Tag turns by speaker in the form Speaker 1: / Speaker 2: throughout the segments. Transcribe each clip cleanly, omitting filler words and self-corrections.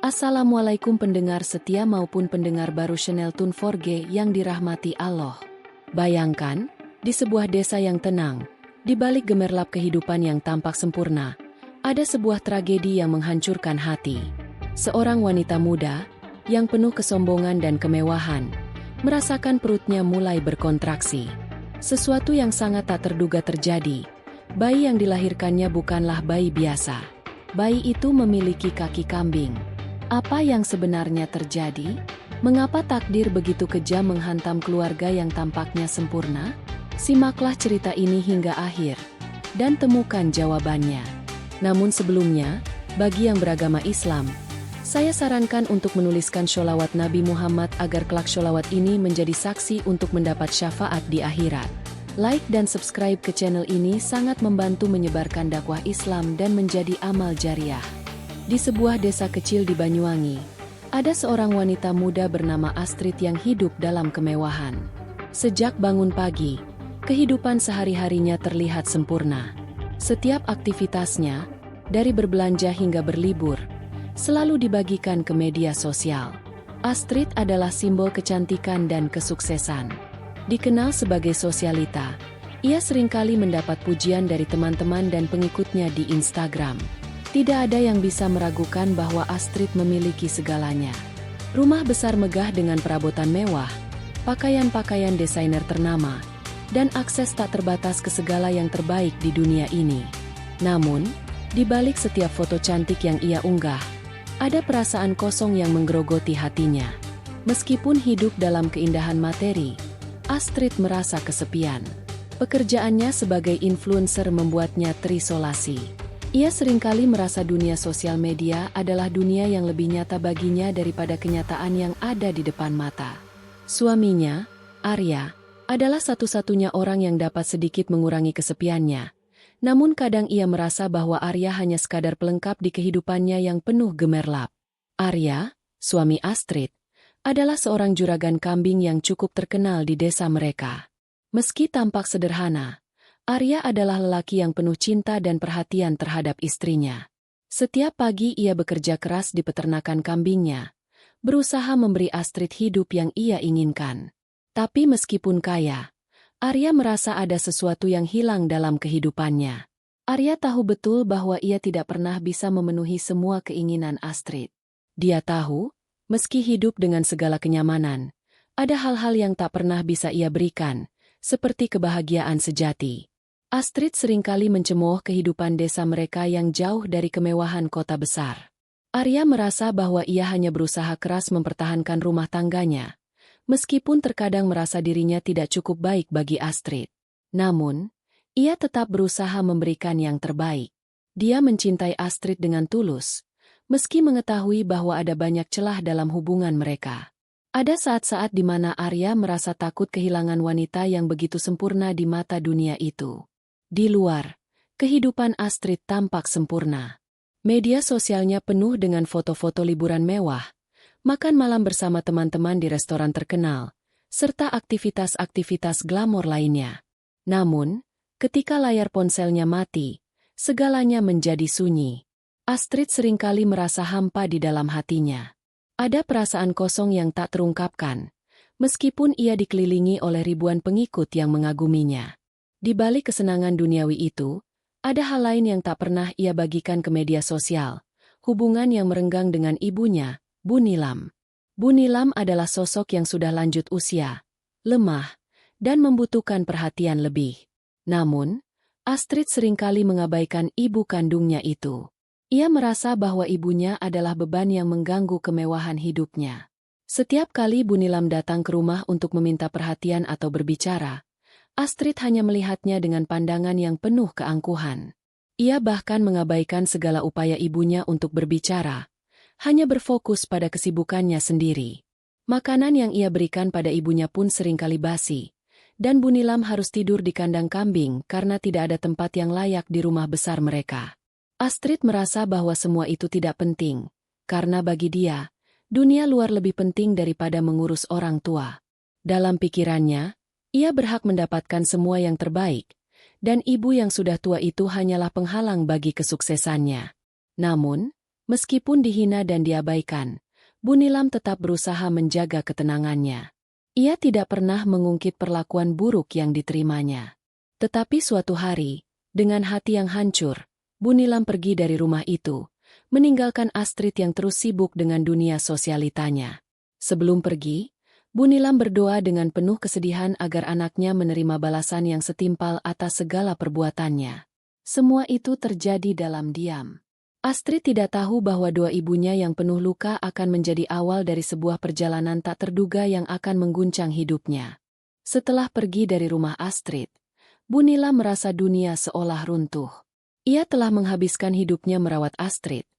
Speaker 1: Assalamualaikum pendengar setia maupun pendengar baru channel Tun 4G yang dirahmati Allah. Bayangkan, di sebuah desa yang tenang, di balik gemerlap kehidupan yang tampak sempurna, ada sebuah tragedi yang menghancurkan hati. Seorang wanita muda, yang penuh kesombongan dan kemewahan, merasakan perutnya mulai berkontraksi. Sesuatu yang sangat tak terduga terjadi. Bayi yang dilahirkannya bukanlah bayi biasa. Bayi itu memiliki kaki kambing. Apa yang sebenarnya terjadi? Mengapa takdir begitu kejam menghantam keluarga yang tampaknya sempurna? Simaklah cerita ini hingga akhir, dan temukan jawabannya. Namun sebelumnya, bagi yang beragama Islam, saya sarankan untuk menuliskan sholawat Nabi Muhammad agar kelak sholawat ini menjadi saksi untuk mendapat syafaat di akhirat. Like dan subscribe ke channel ini sangat membantu menyebarkan dakwah Islam dan menjadi amal jariah. Di sebuah desa kecil di Banyuwangi, ada seorang wanita muda bernama Astrid yang hidup dalam kemewahan. Sejak bangun pagi, kehidupan sehari-harinya terlihat sempurna. Setiap aktivitasnya, dari berbelanja hingga berlibur, selalu dibagikan ke media sosial. Astrid adalah simbol kecantikan dan kesuksesan. Dikenal sebagai sosialita, ia seringkali mendapat pujian dari teman-teman dan pengikutnya di Instagram. Tidak ada yang bisa meragukan bahwa Astrid memiliki segalanya. Rumah besar megah dengan perabotan mewah, pakaian-pakaian desainer ternama, dan akses tak terbatas ke segala yang terbaik di dunia ini. Namun, di balik setiap foto cantik yang ia unggah, ada perasaan kosong yang menggerogoti hatinya. Meskipun hidup dalam keindahan materi, Astrid merasa kesepian. Pekerjaannya sebagai influencer membuatnya terisolasi. Ia seringkali merasa dunia sosial media adalah dunia yang lebih nyata baginya daripada kenyataan yang ada di depan mata. Suaminya, Arya, adalah satu-satunya orang yang dapat sedikit mengurangi kesepiannya. Namun kadang ia merasa bahwa Arya hanya sekadar pelengkap di kehidupannya yang penuh gemerlap. Arya, suami Astrid, adalah seorang juragan kambing yang cukup terkenal di desa mereka. Meski tampak sederhana, Arya adalah lelaki yang penuh cinta dan perhatian terhadap istrinya. Setiap pagi ia bekerja keras di peternakan kambingnya, berusaha memberi Astrid hidup yang ia inginkan. Tapi meskipun kaya, Arya merasa ada sesuatu yang hilang dalam kehidupannya. Arya tahu betul bahwa ia tidak pernah bisa memenuhi semua keinginan Astrid. Dia tahu, meski hidup dengan segala kenyamanan, ada hal-hal yang tak pernah bisa ia berikan, seperti kebahagiaan sejati. Astrid seringkali mencemooh kehidupan desa mereka yang jauh dari kemewahan kota besar. Arya merasa bahwa ia hanya berusaha keras mempertahankan rumah tangganya, meskipun terkadang merasa dirinya tidak cukup baik bagi Astrid. Namun, ia tetap berusaha memberikan yang terbaik. Dia mencintai Astrid dengan tulus, meski mengetahui bahwa ada banyak celah dalam hubungan mereka. Ada saat-saat di mana Arya merasa takut kehilangan wanita yang begitu sempurna di mata dunia itu. Di luar, kehidupan Astrid tampak sempurna. Media sosialnya penuh dengan foto-foto liburan mewah, makan malam bersama teman-teman di restoran terkenal, serta aktivitas-aktivitas glamor lainnya. Namun, ketika layar ponselnya mati, segalanya menjadi sunyi. Astrid seringkali merasa hampa di dalam hatinya. Ada perasaan kosong yang tak terungkapkan, meskipun ia dikelilingi oleh ribuan pengikut yang mengaguminya. Di balik kesenangan duniawi itu, ada hal lain yang tak pernah ia bagikan ke media sosial, hubungan yang merenggang dengan ibunya, Bu Nilam. Bu Nilam adalah sosok yang sudah lanjut usia, lemah, dan membutuhkan perhatian lebih. Namun, Astrid seringkali mengabaikan ibu kandungnya itu. Ia merasa bahwa ibunya adalah beban yang mengganggu kemewahan hidupnya. Setiap kali Bu Nilam datang ke rumah untuk meminta perhatian atau berbicara, Astrid hanya melihatnya dengan pandangan yang penuh keangkuhan. Ia bahkan mengabaikan segala upaya ibunya untuk berbicara, hanya berfokus pada kesibukannya sendiri. Makanan yang ia berikan pada ibunya pun seringkali basi, dan Bu Nilam harus tidur di kandang kambing karena tidak ada tempat yang layak di rumah besar mereka. Astrid merasa bahwa semua itu tidak penting, karena bagi dia, dunia luar lebih penting daripada mengurus orang tua. Dalam pikirannya, ia berhak mendapatkan semua yang terbaik, dan ibu yang sudah tua itu hanyalah penghalang bagi kesuksesannya. Namun, Meskipun dihina dan diabaikan, Bu Nilam tetap berusaha menjaga ketenangannya. Ia tidak pernah mengungkit perlakuan buruk yang diterimanya. Tetapi suatu hari, dengan hati yang hancur, Bu Nilam pergi dari rumah itu, meninggalkan Astrid yang terus sibuk dengan dunia sosialitanya. Sebelum pergi, Bu Nilam berdoa dengan penuh kesedihan agar anaknya menerima balasan yang setimpal atas segala perbuatannya. Semua itu terjadi dalam diam. Astrid tidak tahu bahwa doa ibunya yang penuh luka akan menjadi awal dari sebuah perjalanan tak terduga yang akan mengguncang hidupnya. Setelah pergi dari rumah Astrid, Bu Nilam merasa dunia seolah runtuh. Ia telah menghabiskan hidupnya merawat Astrid.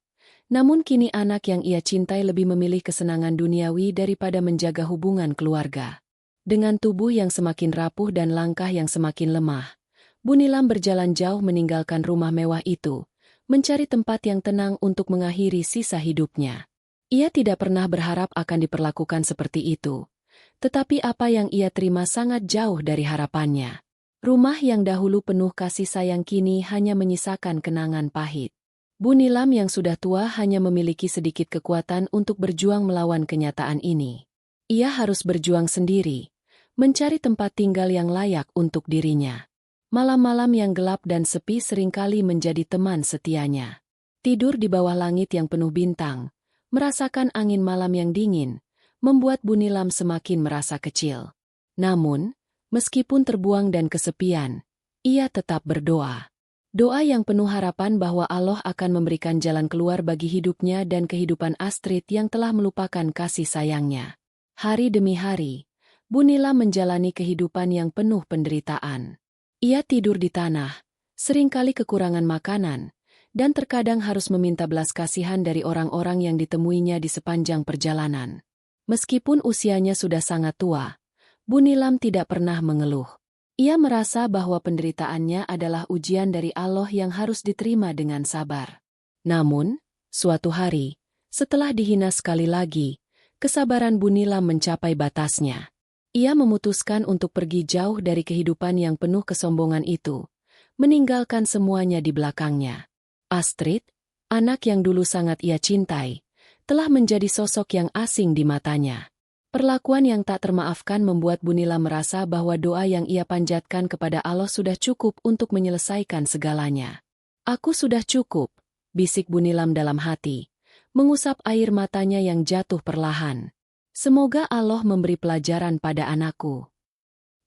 Speaker 1: Namun kini anak yang ia cintai lebih memilih kesenangan duniawi daripada menjaga hubungan keluarga. Dengan tubuh yang semakin rapuh dan langkah yang semakin lemah, Bu Nilam berjalan jauh meninggalkan rumah mewah itu, mencari tempat yang tenang untuk mengakhiri sisa hidupnya. Ia tidak pernah berharap akan diperlakukan seperti itu. Tetapi apa yang ia terima sangat jauh dari harapannya. Rumah yang dahulu penuh kasih sayang kini hanya menyisakan kenangan pahit. Bu Nilam yang sudah tua hanya memiliki sedikit kekuatan untuk berjuang melawan kenyataan ini. Ia harus berjuang sendiri, mencari tempat tinggal yang layak untuk dirinya. Malam-malam yang gelap dan sepi seringkali menjadi teman setianya. Tidur di bawah langit yang penuh bintang, merasakan angin malam yang dingin, membuat Bu Nilam semakin merasa kecil. Namun, meskipun terbuang dan kesepian, ia tetap berdoa. Doa yang penuh harapan bahwa Allah akan memberikan jalan keluar bagi hidupnya dan kehidupan Astrid yang telah melupakan kasih sayangnya. Hari demi hari, Bu Nilam menjalani kehidupan yang penuh penderitaan. Ia tidur di tanah, seringkali kekurangan makanan, dan terkadang harus meminta belas kasihan dari orang-orang yang ditemuinya di sepanjang perjalanan. Meskipun usianya sudah sangat tua, Bu Nilam tidak pernah mengeluh. Ia merasa bahwa penderitaannya adalah ujian dari Allah yang harus diterima dengan sabar. Namun, suatu hari, setelah dihina sekali lagi, kesabaran Bu Nilam mencapai batasnya. Ia memutuskan untuk pergi jauh dari kehidupan yang penuh kesombongan itu, meninggalkan semuanya di belakangnya. Astrid, anak yang dulu sangat ia cintai, telah menjadi sosok yang asing di matanya. Perlakuan yang tak termaafkan membuat Bu Nilam merasa bahwa doa yang ia panjatkan kepada Allah sudah cukup untuk menyelesaikan segalanya. "Aku sudah cukup," bisik Bu Nilam dalam hati, mengusap air matanya yang jatuh perlahan. "Semoga Allah memberi pelajaran pada anakku."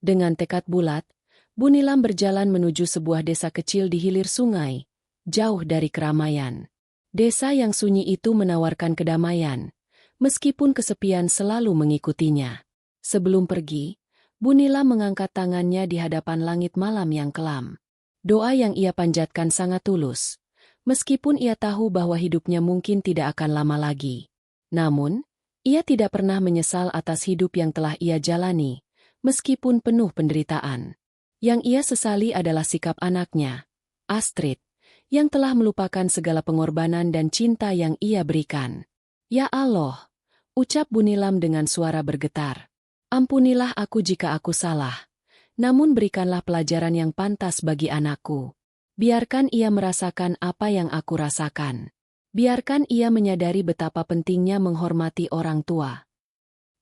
Speaker 1: Dengan tekad bulat, Bu Nilam berjalan menuju sebuah desa kecil di hilir sungai, jauh dari keramaian. Desa yang sunyi itu menawarkan kedamaian, meskipun kesepian selalu mengikutinya. Sebelum pergi, Bu Nilam mengangkat tangannya di hadapan langit malam yang kelam. Doa yang ia panjatkan sangat tulus, meskipun ia tahu bahwa hidupnya mungkin tidak akan lama lagi. Namun, ia tidak pernah menyesal atas hidup yang telah ia jalani, meskipun penuh penderitaan. Yang ia sesali adalah sikap anaknya, Astrid, yang telah melupakan segala pengorbanan dan cinta yang ia berikan. "Ya Allah," ucap Bu Nilam dengan suara bergetar. "Ampunilah aku jika aku salah, namun berikanlah pelajaran yang pantas bagi anakku. Biarkan ia merasakan apa yang aku rasakan. Biarkan ia menyadari betapa pentingnya menghormati orang tua."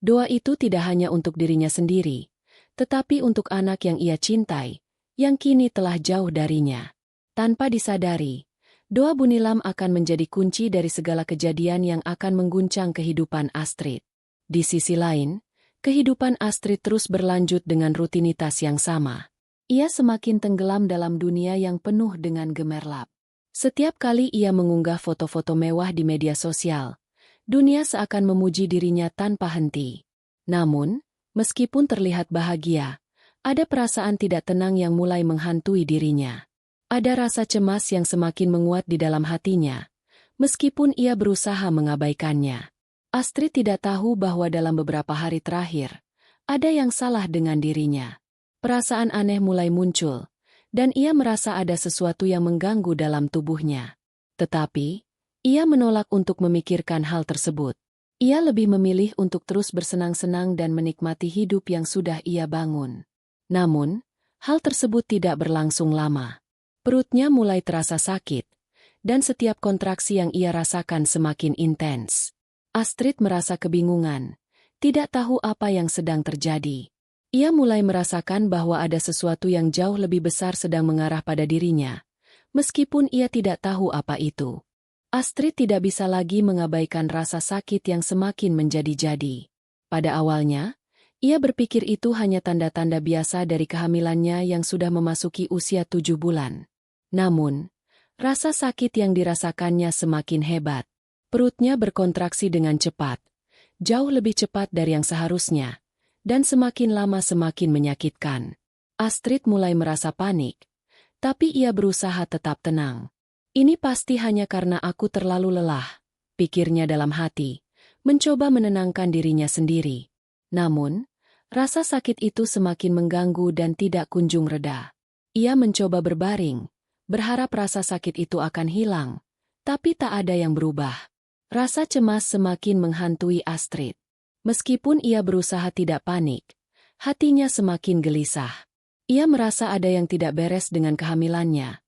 Speaker 1: Doa itu tidak hanya untuk dirinya sendiri, tetapi untuk anak yang ia cintai, yang kini telah jauh darinya. Tanpa disadari, doa Bu Nilam akan menjadi kunci dari segala kejadian yang akan mengguncang kehidupan Astrid. Di sisi lain, kehidupan Astrid terus berlanjut dengan rutinitas yang sama. Ia semakin tenggelam dalam dunia yang penuh dengan gemerlap. Setiap kali ia mengunggah foto-foto mewah di media sosial, dunia seakan memuji dirinya tanpa henti. Namun, meskipun terlihat bahagia, ada perasaan tidak tenang yang mulai menghantui dirinya. Ada rasa cemas yang semakin menguat di dalam hatinya, meskipun ia berusaha mengabaikannya. Astrid tidak tahu bahwa dalam beberapa hari terakhir, ada yang salah dengan dirinya. Perasaan aneh mulai muncul, dan ia merasa ada sesuatu yang mengganggu dalam tubuhnya. Tetapi, ia menolak untuk memikirkan hal tersebut. Ia lebih memilih untuk terus bersenang-senang dan menikmati hidup yang sudah ia bangun. Namun, hal tersebut tidak berlangsung lama. Perutnya mulai terasa sakit, dan setiap kontraksi yang ia rasakan semakin intens. Astrid merasa kebingungan, tidak tahu apa yang sedang terjadi. Ia mulai merasakan bahwa ada sesuatu yang jauh lebih besar sedang mengarah pada dirinya, meskipun ia tidak tahu apa itu. Astrid tidak bisa lagi mengabaikan rasa sakit yang semakin menjadi-jadi. Pada awalnya, ia berpikir itu hanya tanda-tanda biasa dari kehamilannya yang sudah memasuki usia 7 bulan. Namun, rasa sakit yang dirasakannya semakin hebat. Perutnya berkontraksi dengan cepat, jauh lebih cepat dari yang seharusnya, dan semakin lama semakin menyakitkan. Astrid mulai merasa panik, tapi ia berusaha tetap tenang. Ini pasti hanya karena aku terlalu lelah, pikirnya dalam hati, mencoba menenangkan dirinya sendiri. Namun, rasa sakit itu semakin mengganggu dan tidak kunjung reda. Ia mencoba berbaring, berharap rasa sakit itu akan hilang, tapi tak ada yang berubah. Rasa cemas semakin menghantui Astrid. Meskipun ia berusaha tidak panik, hatinya semakin gelisah. Ia merasa ada yang tidak beres dengan kehamilannya,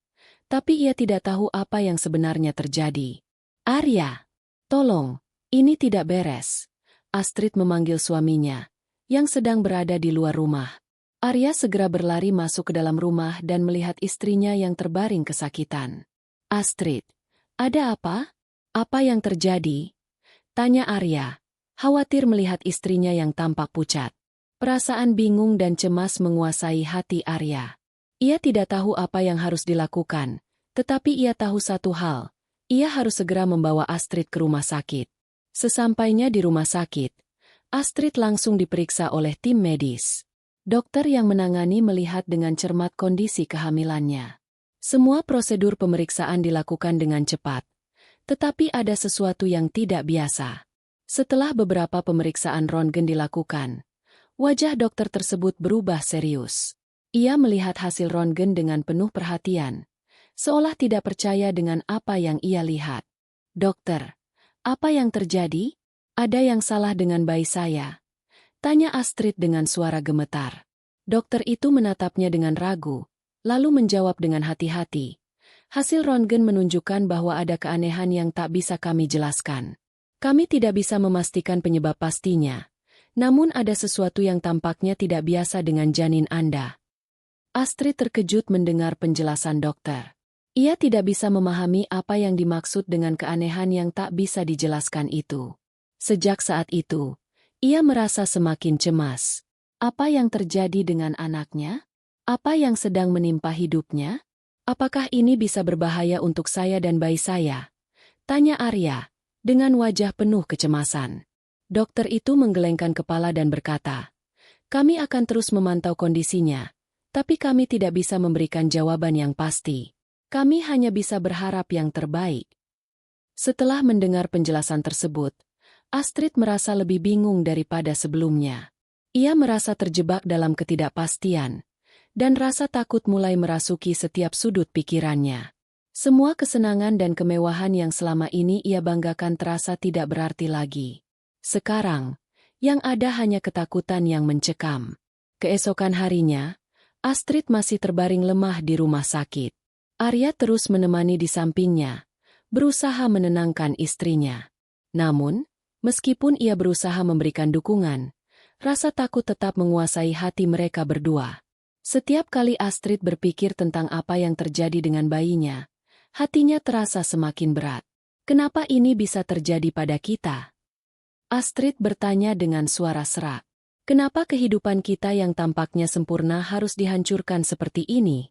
Speaker 1: tapi ia tidak tahu apa yang sebenarnya terjadi. "Arya, tolong, ini tidak beres." Astrid memanggil suaminya, yang sedang berada di luar rumah. Arya segera berlari masuk ke dalam rumah dan melihat istrinya yang terbaring kesakitan. "Astrid, ada apa? Apa yang terjadi?" tanya Arya, khawatir melihat istrinya yang tampak pucat. Perasaan bingung dan cemas menguasai hati Arya. Ia tidak tahu apa yang harus dilakukan, tetapi ia tahu satu hal, ia harus segera membawa Astrid ke rumah sakit. Sesampainya di rumah sakit, Astrid langsung diperiksa oleh tim medis. Dokter yang menangani melihat dengan cermat kondisi kehamilannya. Semua prosedur pemeriksaan dilakukan dengan cepat, tetapi ada sesuatu yang tidak biasa. Setelah beberapa pemeriksaan röntgen dilakukan, wajah dokter tersebut berubah serius. Ia melihat hasil röntgen dengan penuh perhatian, seolah tidak percaya dengan apa yang ia lihat. "Dokter, apa yang terjadi? Ada yang salah dengan bayi saya?" tanya Astrid dengan suara gemetar. Dokter itu menatapnya dengan ragu, lalu menjawab dengan hati-hati. "Hasil röntgen menunjukkan bahwa ada keanehan yang tak bisa kami jelaskan. Kami tidak bisa memastikan penyebab pastinya, namun ada sesuatu yang tampaknya tidak biasa dengan janin Anda." Astrid terkejut mendengar penjelasan dokter. Ia tidak bisa memahami apa yang dimaksud dengan keanehan yang tak bisa dijelaskan itu. Sejak saat itu, ia merasa semakin cemas. Apa yang terjadi dengan anaknya? Apa yang sedang menimpa hidupnya? Apakah ini bisa berbahaya untuk saya dan bayi saya? Tanya Arya, dengan wajah penuh kecemasan. Dokter itu menggelengkan kepala dan berkata, "Kami akan terus memantau kondisinya, tapi kami tidak bisa memberikan jawaban yang pasti. Kami hanya bisa berharap yang terbaik." Setelah mendengar penjelasan tersebut, Astrid merasa lebih bingung daripada sebelumnya. Ia merasa terjebak dalam ketidakpastian, dan rasa takut mulai merasuki setiap sudut pikirannya. Semua kesenangan dan kemewahan yang selama ini ia banggakan terasa tidak berarti lagi. Sekarang, yang ada hanya ketakutan yang mencekam. Keesokan harinya, Astrid masih terbaring lemah di rumah sakit. Arya terus menemani di sampingnya, berusaha menenangkan istrinya. Namun, meskipun ia berusaha memberikan dukungan, rasa takut tetap menguasai hati mereka berdua. Setiap kali Astrid berpikir tentang apa yang terjadi dengan bayinya, hatinya terasa semakin berat. "Kenapa ini bisa terjadi pada kita?" Astrid bertanya dengan suara serak. "Kenapa kehidupan kita yang tampaknya sempurna harus dihancurkan seperti ini?"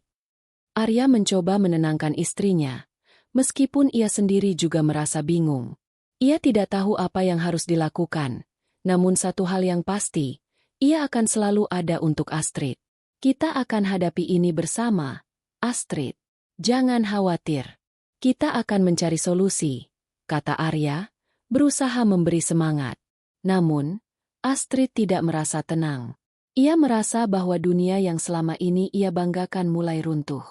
Speaker 1: Arya mencoba menenangkan istrinya, meskipun ia sendiri juga merasa bingung. Ia tidak tahu apa yang harus dilakukan, namun satu hal yang pasti, ia akan selalu ada untuk Astrid. "Kita akan hadapi ini bersama, Astrid. Jangan khawatir. Kita akan mencari solusi," kata Arya, berusaha memberi semangat. Namun, Astrid tidak merasa tenang. Ia merasa bahwa dunia yang selama ini ia banggakan mulai runtuh.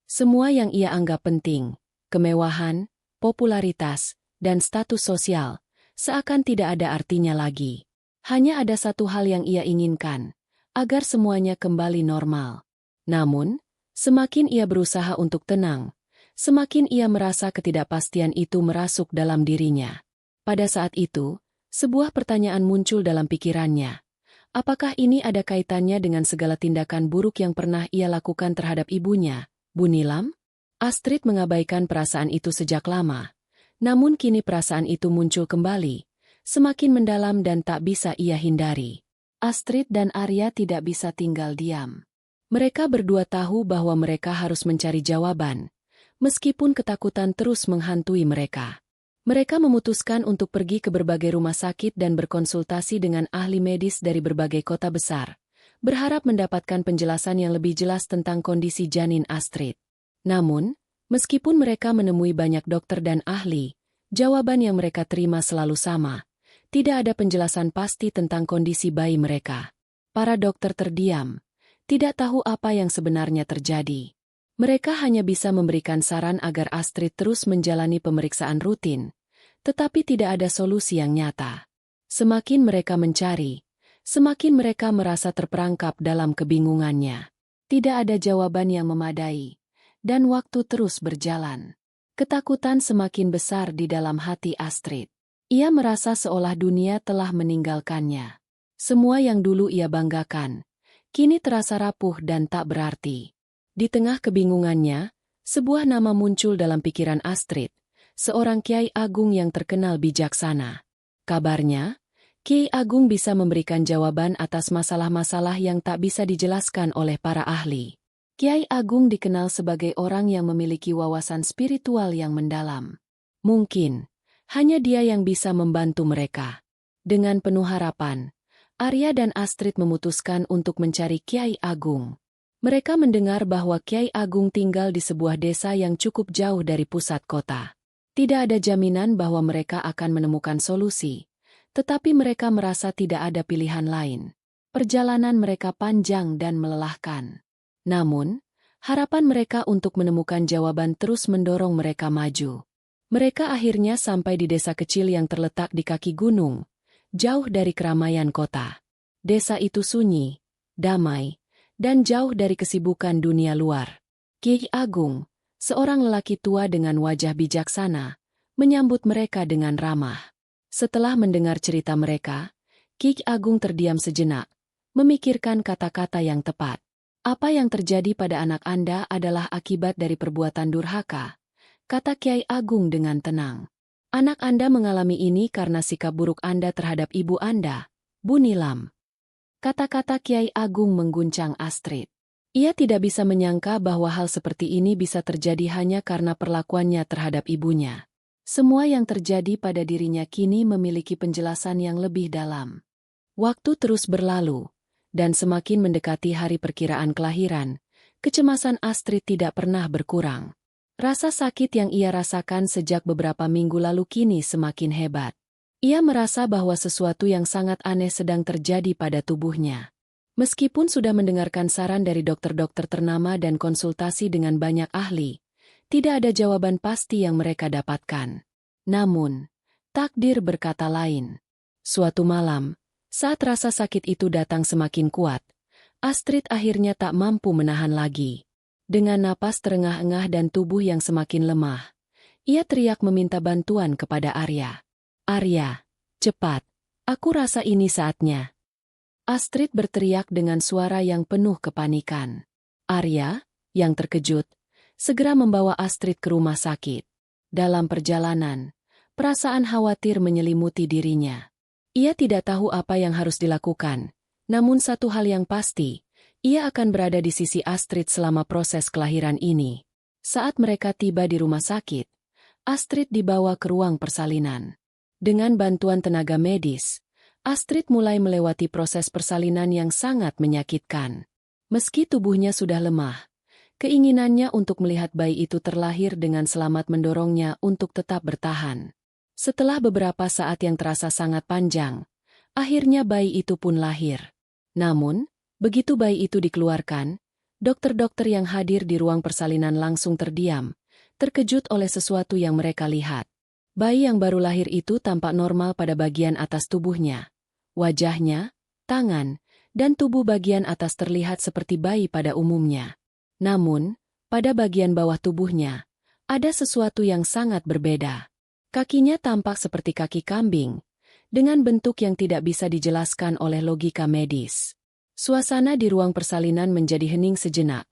Speaker 1: Semua yang ia anggap penting, kemewahan, popularitas, dan status sosial, seakan tidak ada artinya lagi. Hanya ada satu hal yang ia inginkan, agar semuanya kembali normal. Namun, semakin ia berusaha untuk tenang, Semakin ia merasa ketidakpastian itu merasuk dalam dirinya. Pada saat itu, sebuah pertanyaan muncul dalam pikirannya. Apakah ini ada kaitannya dengan segala tindakan buruk yang pernah ia lakukan terhadap ibunya, Bu Nilam? Astrid mengabaikan perasaan itu sejak lama. Namun kini perasaan itu muncul kembali, semakin mendalam dan tak bisa ia hindari. Astrid dan Arya tidak bisa tinggal diam. Mereka berdua tahu bahwa mereka harus mencari jawaban, meskipun ketakutan terus menghantui mereka. Mereka memutuskan untuk pergi ke berbagai rumah sakit dan berkonsultasi dengan ahli medis dari berbagai kota besar, berharap mendapatkan penjelasan yang lebih jelas tentang kondisi janin Astrid. Namun, meskipun mereka menemui banyak dokter dan ahli, jawaban yang mereka terima selalu sama. Tidak ada penjelasan pasti tentang kondisi bayi mereka. Para dokter terdiam, tidak tahu apa yang sebenarnya terjadi. Mereka hanya bisa memberikan saran agar Astrid terus menjalani pemeriksaan rutin, tetapi tidak ada solusi yang nyata. Semakin mereka mencari, semakin mereka merasa terperangkap dalam kebingungannya. Tidak ada jawaban yang memadai, dan waktu terus berjalan. Ketakutan semakin besar di dalam hati Astrid. Ia merasa seolah dunia telah meninggalkannya. Semua yang dulu ia banggakan, kini terasa rapuh dan tak berarti. Di tengah kebingungannya, sebuah nama muncul dalam pikiran Astrid, seorang Kiai Agung yang terkenal bijaksana. Kabarnya, Kiai Agung bisa memberikan jawaban atas masalah-masalah yang tak bisa dijelaskan oleh para ahli. Kiai Agung dikenal sebagai orang yang memiliki wawasan spiritual yang mendalam. Mungkin, hanya dia yang bisa membantu mereka. Dengan penuh harapan, Arya dan Astrid memutuskan untuk mencari Kiai Agung. Mereka mendengar bahwa Kiai Agung tinggal di sebuah desa yang cukup jauh dari pusat kota. Tidak ada jaminan bahwa mereka akan menemukan solusi, tetapi mereka merasa tidak ada pilihan lain. Perjalanan mereka panjang dan melelahkan. Namun, harapan mereka untuk menemukan jawaban terus mendorong mereka maju. Mereka akhirnya sampai di desa kecil yang terletak di kaki gunung, jauh dari keramaian kota. Desa itu sunyi, damai, dan jauh dari kesibukan dunia luar. Kiai Agung, seorang lelaki tua dengan wajah bijaksana, menyambut mereka dengan ramah. Setelah mendengar cerita mereka, Kiai Agung terdiam sejenak, memikirkan kata-kata yang tepat. Apa yang terjadi pada anak Anda adalah akibat dari perbuatan durhaka, kata Kiai Agung dengan tenang. Anak Anda mengalami ini karena sikap buruk Anda terhadap ibu Anda, Bu Nilam. Kata-kata Kiai Agung mengguncang Astrid. Ia tidak bisa menyangka bahwa hal seperti ini bisa terjadi hanya karena perlakuannya terhadap ibunya. Semua yang terjadi pada dirinya kini memiliki penjelasan yang lebih dalam. Waktu terus berlalu, dan semakin mendekati hari perkiraan kelahiran, kecemasan Astrid tidak pernah berkurang. Rasa sakit yang ia rasakan sejak beberapa minggu lalu kini semakin hebat. Ia merasa bahwa sesuatu yang sangat aneh sedang terjadi pada tubuhnya. Meskipun sudah mendengarkan saran dari dokter-dokter ternama dan konsultasi dengan banyak ahli, tidak ada jawaban pasti yang mereka dapatkan. Namun, takdir berkata lain. Suatu malam, saat rasa sakit itu datang semakin kuat, Astrid akhirnya tak mampu menahan lagi. Dengan napas terengah-engah dan tubuh yang semakin lemah, ia teriak meminta bantuan kepada Arya. Arya, cepat, aku rasa ini saatnya. Astrid berteriak dengan suara yang penuh kepanikan. Arya, yang terkejut, segera membawa Astrid ke rumah sakit. Dalam perjalanan, perasaan khawatir menyelimuti dirinya. Ia tidak tahu apa yang harus dilakukan, namun satu hal yang pasti, ia akan berada di sisi Astrid selama proses kelahiran ini. Saat mereka tiba di rumah sakit, Astrid dibawa ke ruang persalinan. Dengan bantuan tenaga medis, Astrid mulai melewati proses persalinan yang sangat menyakitkan. Meski tubuhnya sudah lemah, keinginannya untuk melihat bayi itu terlahir dengan selamat mendorongnya untuk tetap bertahan. Setelah beberapa saat yang terasa sangat panjang, akhirnya bayi itu pun lahir. Namun, begitu bayi itu dikeluarkan, dokter-dokter yang hadir di ruang persalinan langsung terdiam, terkejut oleh sesuatu yang mereka lihat. Bayi yang baru lahir itu tampak normal pada bagian atas tubuhnya. Wajahnya, tangan, dan tubuh bagian atas terlihat seperti bayi pada umumnya. Namun, pada bagian bawah tubuhnya, Ada sesuatu yang sangat berbeda. Kakinya tampak seperti kaki kambing, dengan bentuk yang tidak bisa dijelaskan oleh logika medis. Suasana di ruang persalinan menjadi hening sejenak,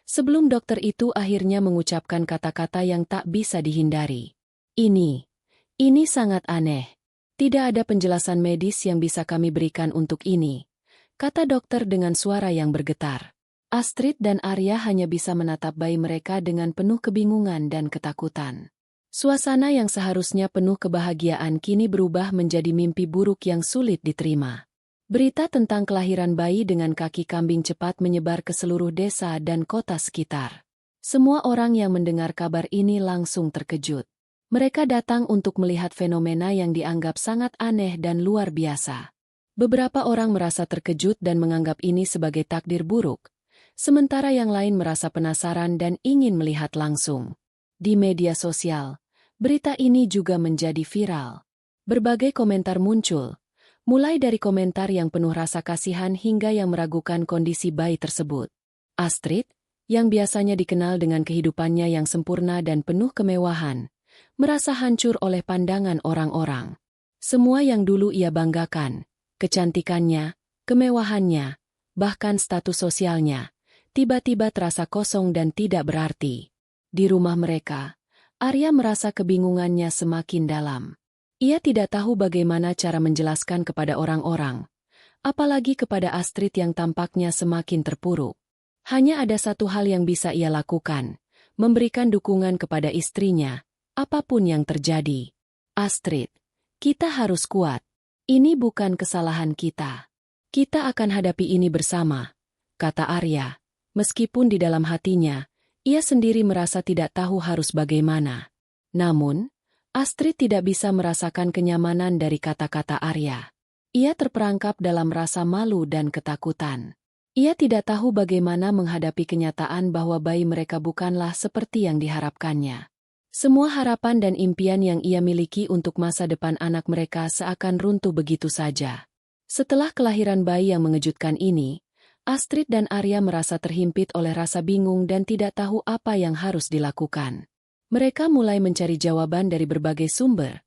Speaker 1: sebelum dokter itu akhirnya mengucapkan kata-kata yang tak bisa dihindari. Ini sangat aneh. Tidak ada penjelasan medis yang bisa kami berikan untuk ini, kata dokter dengan suara yang bergetar. Astrid dan Arya hanya bisa menatap bayi mereka dengan penuh kebingungan dan ketakutan. Suasana yang seharusnya penuh kebahagiaan kini berubah menjadi mimpi buruk yang sulit diterima. Berita tentang kelahiran bayi dengan kaki kambing cepat menyebar ke seluruh desa dan kota sekitar. Semua orang yang mendengar kabar ini langsung terkejut. Mereka datang untuk melihat fenomena yang dianggap sangat aneh dan luar biasa. Beberapa orang merasa terkejut dan menganggap ini sebagai takdir buruk, sementara yang lain merasa penasaran dan ingin melihat langsung. Di media sosial, berita ini juga menjadi viral. Berbagai komentar muncul, mulai dari komentar yang penuh rasa kasihan hingga yang meragukan kondisi bayi tersebut. Astrid, yang biasanya dikenal dengan kehidupannya yang sempurna dan penuh kemewahan, merasa hancur oleh pandangan orang-orang. Semua yang dulu ia banggakan, kecantikannya, kemewahannya, bahkan status sosialnya, tiba-tiba terasa kosong dan tidak berarti. Di rumah mereka, Arya merasa kebingungannya semakin dalam. Ia tidak tahu bagaimana cara menjelaskan kepada orang-orang, apalagi kepada Astrid yang tampaknya semakin terpuruk. Hanya ada satu hal yang bisa ia lakukan, memberikan dukungan kepada istrinya, apapun yang terjadi. Astrid, kita harus kuat. Ini bukan kesalahan kita. Kita akan hadapi ini bersama, kata Arya. Meskipun di dalam hatinya, ia sendiri merasa tidak tahu harus bagaimana. Namun, Astrid tidak bisa merasakan kenyamanan dari kata-kata Arya. Ia terperangkap dalam rasa malu dan ketakutan. Ia tidak tahu bagaimana menghadapi kenyataan bahwa bayi mereka bukanlah seperti yang diharapkannya. Semua harapan dan impian yang ia miliki untuk masa depan anak mereka seakan runtuh begitu saja. Setelah kelahiran bayi yang mengejutkan ini, Astrid dan Arya merasa terhimpit oleh rasa bingung dan tidak tahu apa yang harus dilakukan. Mereka mulai mencari jawaban dari berbagai sumber,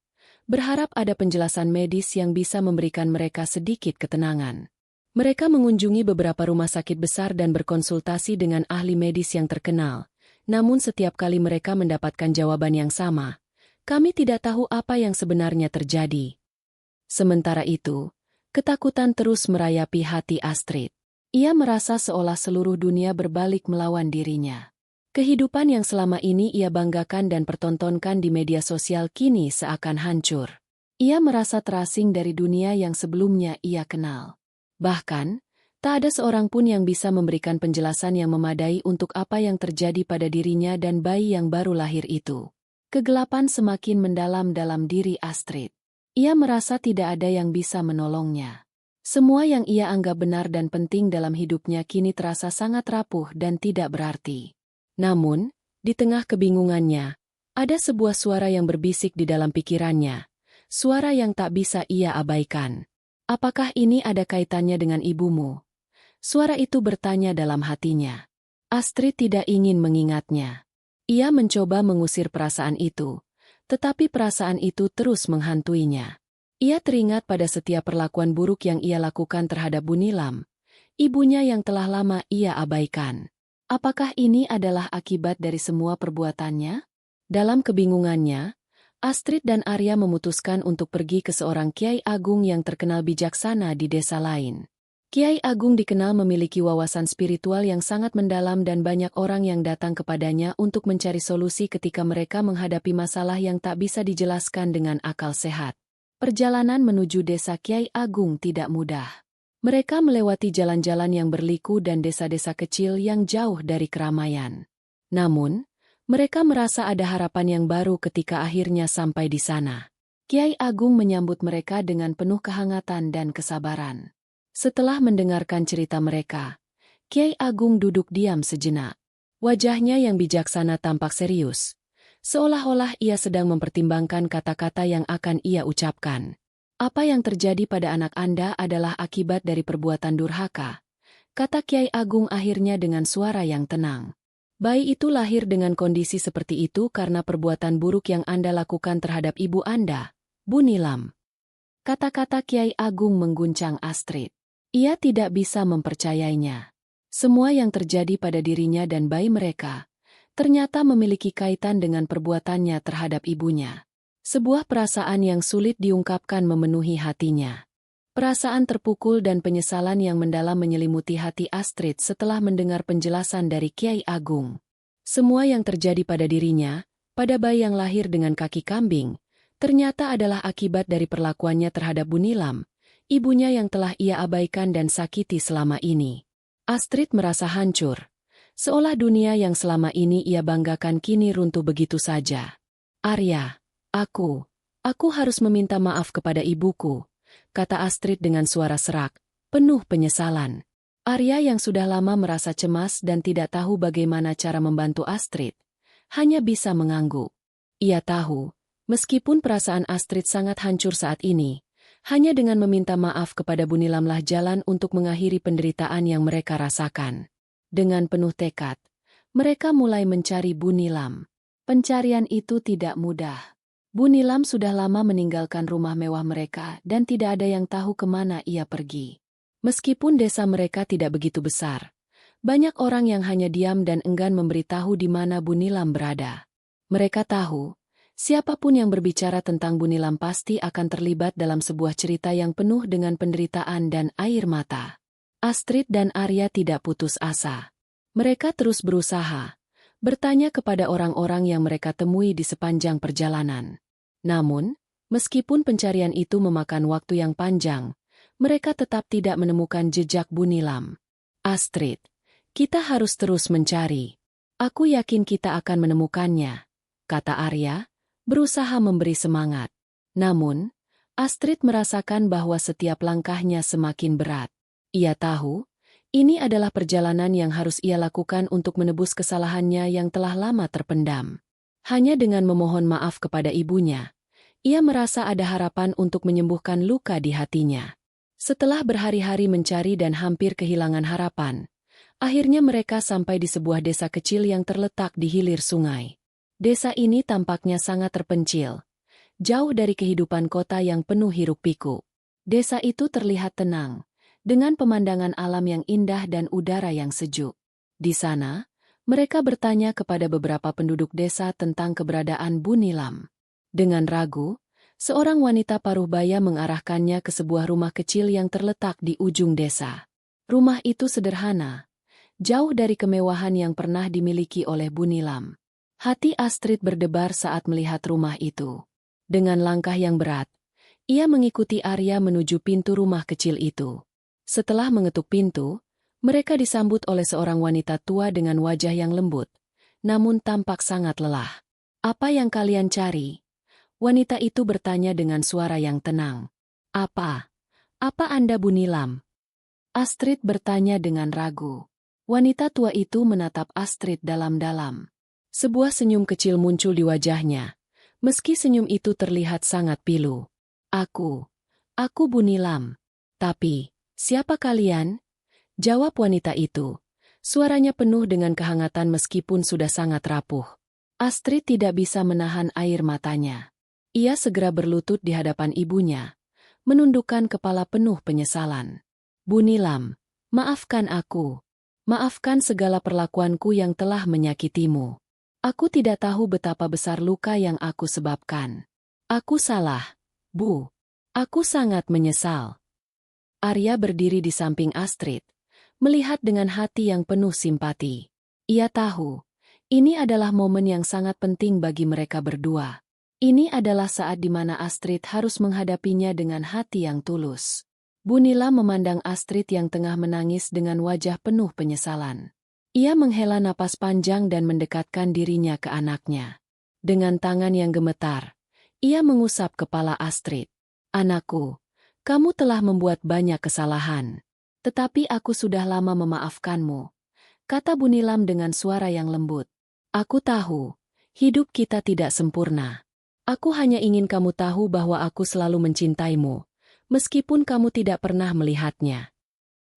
Speaker 1: berharap ada penjelasan medis yang bisa memberikan mereka sedikit ketenangan. Mereka mengunjungi beberapa rumah sakit besar dan berkonsultasi dengan ahli medis yang terkenal, namun setiap kali mereka mendapatkan jawaban yang sama, kami tidak tahu apa yang sebenarnya terjadi. Sementara itu, ketakutan terus merayapi hati Astrid. Ia merasa seolah seluruh dunia berbalik melawan dirinya. Kehidupan yang selama ini ia banggakan dan pertontonkan di media sosial kini seakan hancur. Ia merasa terasing dari dunia yang sebelumnya ia kenal. Bahkan, tak ada seorang pun yang bisa memberikan penjelasan yang memadai untuk apa yang terjadi pada dirinya dan bayi yang baru lahir itu. Kegelapan semakin mendalam dalam diri Astrid. Ia merasa tidak ada yang bisa menolongnya. Semua yang ia anggap benar dan penting dalam hidupnya kini terasa sangat rapuh dan tidak berarti. Namun, di tengah kebingungannya, ada sebuah suara yang berbisik di dalam pikirannya, suara yang tak bisa ia abaikan. Apakah ini ada kaitannya dengan ibumu? Suara itu bertanya dalam hatinya. Astrid tidak ingin mengingatnya. Ia mencoba mengusir perasaan itu, tetapi perasaan itu terus menghantuinya. Ia teringat pada setiap perlakuan buruk yang ia lakukan terhadap Bu Nilam, ibunya yang telah lama ia abaikan. Apakah ini adalah akibat dari semua perbuatannya? Dalam kebingungannya, Astrid dan Arya memutuskan untuk pergi ke seorang Kiai Agung yang terkenal bijaksana di desa lain. Kiai Agung dikenal memiliki wawasan spiritual yang sangat mendalam dan banyak orang yang datang kepadanya untuk mencari solusi ketika mereka menghadapi masalah yang tak bisa dijelaskan dengan akal sehat. Perjalanan menuju desa Kiai Agung tidak mudah. Mereka melewati jalan-jalan yang berliku dan desa-desa kecil yang jauh dari keramaian. Namun, mereka merasa ada harapan yang baru ketika akhirnya sampai di sana. Kiai Agung menyambut mereka dengan penuh kehangatan dan kesabaran. Setelah mendengarkan cerita mereka, Kiai Agung duduk diam sejenak. Wajahnya yang bijaksana tampak serius, seolah-olah ia sedang mempertimbangkan kata-kata yang akan ia ucapkan. Apa yang terjadi pada anak Anda adalah akibat dari perbuatan durhaka, kata Kiai Agung akhirnya dengan suara yang tenang. Bayi itu lahir dengan kondisi seperti itu karena perbuatan buruk yang Anda lakukan terhadap ibu Anda, Bu Nilam. Kata-kata Kiai Agung mengguncang Astrid. Ia tidak bisa mempercayainya. Semua yang terjadi pada dirinya dan bayi mereka ternyata memiliki kaitan dengan perbuatannya terhadap ibunya. Sebuah perasaan yang sulit diungkapkan memenuhi hatinya. Perasaan terpukul dan penyesalan yang mendalam menyelimuti hati Astrid setelah mendengar penjelasan dari Kiai Agung. Semua yang terjadi pada dirinya, pada bayi yang lahir dengan kaki kambing, ternyata adalah akibat dari perlakuannya terhadap Bu Nilam, ibunya yang telah ia abaikan dan sakiti selama ini. Astrid merasa hancur, seolah dunia yang selama ini ia banggakan kini runtuh begitu saja. Arya, aku harus meminta maaf kepada ibuku, kata Astrid dengan suara serak, penuh penyesalan. Arya yang sudah lama merasa cemas dan tidak tahu bagaimana cara membantu Astrid, hanya bisa mengangguk. Ia tahu, meskipun perasaan Astrid sangat hancur saat ini, hanya dengan meminta maaf kepada Bu Nilamlah jalan untuk mengakhiri penderitaan yang mereka rasakan. Dengan penuh tekad, mereka mulai mencari Bu Nilam. Pencarian itu tidak mudah. Bu Nilam sudah lama meninggalkan rumah mewah mereka dan tidak ada yang tahu kemana ia pergi. Meskipun desa mereka tidak begitu besar, banyak orang yang hanya diam dan enggan memberitahu di mana Bu Nilam berada. Mereka tahu, siapapun yang berbicara tentang Bu Nilam pasti akan terlibat dalam sebuah cerita yang penuh dengan penderitaan dan air mata. Astrid dan Arya tidak putus asa. Mereka terus berusaha, bertanya kepada orang-orang yang mereka temui di sepanjang perjalanan. Namun, meskipun pencarian itu memakan waktu yang panjang, mereka tetap tidak menemukan jejak Bu Nilam. Astrid, kita harus terus mencari. Aku yakin kita akan menemukannya, kata Arya, berusaha memberi semangat. Namun, Astrid merasakan bahwa setiap langkahnya semakin berat. Ia tahu, ini adalah perjalanan yang harus ia lakukan untuk menebus kesalahannya yang telah lama terpendam. Hanya dengan memohon maaf kepada ibunya, ia merasa ada harapan untuk menyembuhkan luka di hatinya. Setelah berhari-hari mencari dan hampir kehilangan harapan, akhirnya mereka sampai di sebuah desa kecil yang terletak di hilir sungai. Desa ini tampaknya sangat terpencil, jauh dari kehidupan kota yang penuh hiruk-pikuk. Desa itu terlihat tenang, dengan pemandangan alam yang indah dan udara yang sejuk. Di sana, mereka bertanya kepada beberapa penduduk desa tentang keberadaan Bu Nilam. Dengan ragu, seorang wanita paruh baya mengarahkannya ke sebuah rumah kecil yang terletak di ujung desa. Rumah itu sederhana, jauh dari kemewahan yang pernah dimiliki oleh Bu Nilam. Hati Astrid berdebar saat melihat rumah itu. Dengan langkah yang berat, ia mengikuti Arya menuju pintu rumah kecil itu. Setelah mengetuk pintu, mereka disambut oleh seorang wanita tua dengan wajah yang lembut, namun tampak sangat lelah. "Apa yang kalian cari?" Wanita itu bertanya dengan suara yang tenang. Apa Anda Bu Nilam?" Astrid bertanya dengan ragu. Wanita tua itu menatap Astrid dalam-dalam. Sebuah senyum kecil muncul di wajahnya, meski senyum itu terlihat sangat pilu. Aku Bu Nilam. Tapi, siapa kalian?" Jawab wanita itu. Suaranya penuh dengan kehangatan meskipun sudah sangat rapuh. Astrid tidak bisa menahan air matanya. Ia segera berlutut di hadapan ibunya, menundukkan kepala penuh penyesalan. "Bu Nilam, maafkan aku. Maafkan segala perlakuanku yang telah menyakitimu. Aku tidak tahu betapa besar luka yang aku sebabkan. Aku salah, Bu. Aku sangat menyesal." Arya berdiri di samping Astrid, melihat dengan hati yang penuh simpati. Ia tahu, ini adalah momen yang sangat penting bagi mereka berdua. Ini adalah saat di mana Astrid harus menghadapinya dengan hati yang tulus. Bu Nilam memandang Astrid yang tengah menangis dengan wajah penuh penyesalan. Ia menghela napas panjang dan mendekatkan dirinya ke anaknya. Dengan tangan yang gemetar, ia mengusap kepala Astrid. "Anakku, kamu telah membuat banyak kesalahan. Tetapi aku sudah lama memaafkanmu," kata Bu Nilam dengan suara yang lembut. "Aku tahu, hidup kita tidak sempurna. Aku hanya ingin kamu tahu bahwa aku selalu mencintaimu, meskipun kamu tidak pernah melihatnya."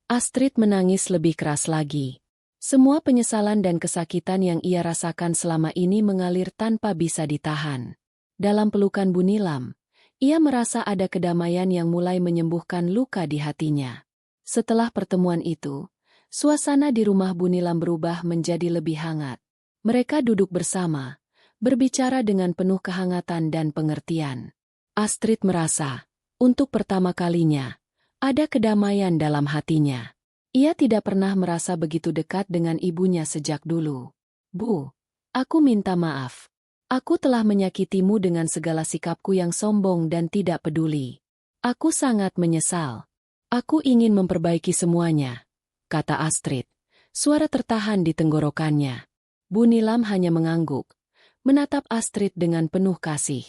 Speaker 1: Astrid menangis lebih keras lagi. Semua penyesalan dan kesakitan yang ia rasakan selama ini mengalir tanpa bisa ditahan. Dalam pelukan Bu Nilam, ia merasa ada kedamaian yang mulai menyembuhkan luka di hatinya. Setelah pertemuan itu, suasana di rumah Bu Nilam berubah menjadi lebih hangat. Mereka duduk bersama, berbicara dengan penuh kehangatan dan pengertian. Astrid merasa, untuk pertama kalinya, ada kedamaian dalam hatinya. Ia tidak pernah merasa begitu dekat dengan ibunya sejak dulu. Bu, aku minta maaf. Aku telah menyakitimu dengan segala sikapku yang sombong dan tidak peduli. Aku sangat menyesal. Aku ingin memperbaiki semuanya, kata Astrid. Suara tertahan di tenggorokannya. Bu Nilam hanya mengangguk, menatap Astrid dengan penuh kasih.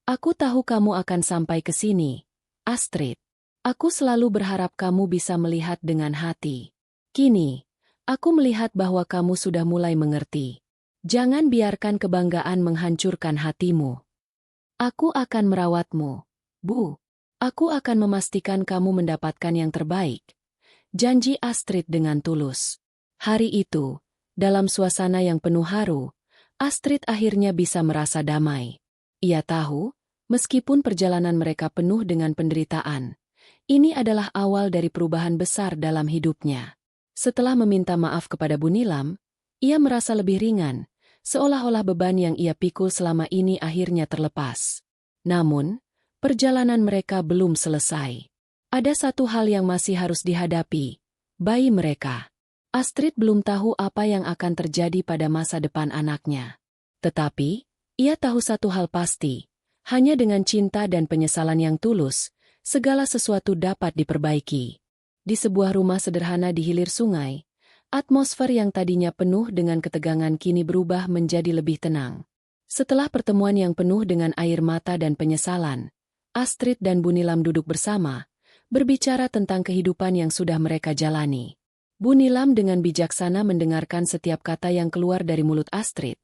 Speaker 1: Aku tahu kamu akan sampai ke sini, Astrid. Aku selalu berharap kamu bisa melihat dengan hati. Kini, aku melihat bahwa kamu sudah mulai mengerti. Jangan biarkan kebanggaan menghancurkan hatimu. Aku akan merawatmu, Bu. Aku akan memastikan kamu mendapatkan yang terbaik. Janji Astrid dengan tulus. Hari itu, dalam suasana yang penuh haru, Astrid akhirnya bisa merasa damai. Ia tahu, meskipun perjalanan mereka penuh dengan penderitaan, ini adalah awal dari perubahan besar dalam hidupnya. Setelah meminta maaf kepada Bu Nilam, ia merasa lebih ringan, seolah-olah beban yang ia pikul selama ini akhirnya terlepas. Namun, perjalanan mereka belum selesai. Ada satu hal yang masih harus dihadapi, bayi mereka. Astrid belum tahu apa yang akan terjadi pada masa depan anaknya. Tetapi, ia tahu satu hal pasti, hanya dengan cinta dan penyesalan yang tulus, segala sesuatu dapat diperbaiki. Di sebuah rumah sederhana di hilir sungai, atmosfer yang tadinya penuh dengan ketegangan kini berubah menjadi lebih tenang. Setelah pertemuan yang penuh dengan air mata dan penyesalan, Astrid dan Bu Nilam duduk bersama, berbicara tentang kehidupan yang sudah mereka jalani. Bu Nilam dengan bijaksana mendengarkan setiap kata yang keluar dari mulut Astrid,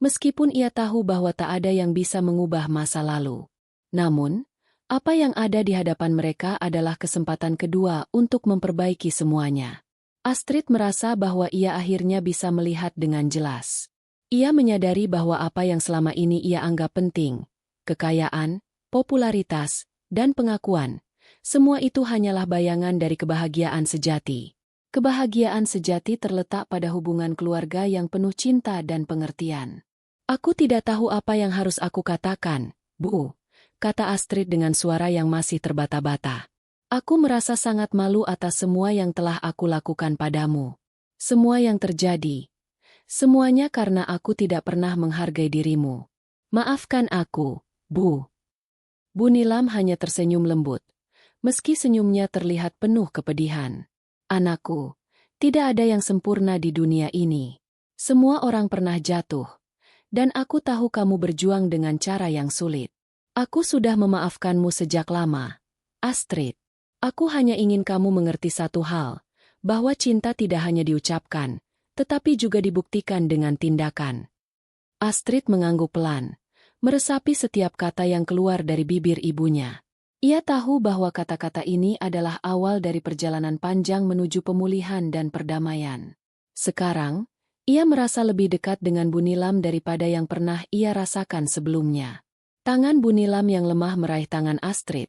Speaker 1: meskipun ia tahu bahwa tak ada yang bisa mengubah masa lalu. Namun, apa yang ada di hadapan mereka adalah kesempatan kedua untuk memperbaiki semuanya. Astrid merasa bahwa ia akhirnya bisa melihat dengan jelas. Ia menyadari bahwa apa yang selama ini ia anggap penting, kekayaan, popularitas, dan pengakuan, semua itu hanyalah bayangan dari kebahagiaan sejati. Kebahagiaan sejati terletak pada hubungan keluarga yang penuh cinta dan pengertian. Aku tidak tahu apa yang harus aku katakan, Bu, kata Astrid dengan suara yang masih terbata-bata. Aku merasa sangat malu atas semua yang telah aku lakukan padamu. Semua yang terjadi. Semuanya karena aku tidak pernah menghargai dirimu. Maafkan aku, Bu. Bu Nilam hanya tersenyum lembut, meski senyumnya terlihat penuh kepedihan. Anakku, tidak ada yang sempurna di dunia ini. Semua orang pernah jatuh, dan aku tahu kamu berjuang dengan cara yang sulit. Aku sudah memaafkanmu sejak lama, Astrid. Aku hanya ingin kamu mengerti satu hal, bahwa cinta tidak hanya diucapkan, tetapi juga dibuktikan dengan tindakan. Astrid mengangguk pelan, meresapi setiap kata yang keluar dari bibir ibunya. Ia tahu bahwa kata-kata ini adalah awal dari perjalanan panjang menuju pemulihan dan perdamaian. Sekarang, ia merasa lebih dekat dengan Bu Nilam daripada yang pernah ia rasakan sebelumnya. Tangan Bu Nilam yang lemah meraih tangan Astrid,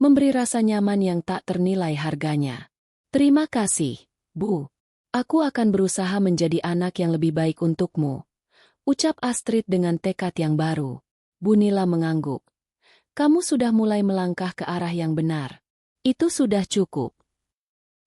Speaker 1: memberi rasa nyaman yang tak ternilai harganya. Terima kasih, Bu. Aku akan berusaha menjadi anak yang lebih baik untukmu, ucap Astrid dengan tekad yang baru. Bu Nilam mengangguk. Kamu sudah mulai melangkah ke arah yang benar. Itu sudah cukup.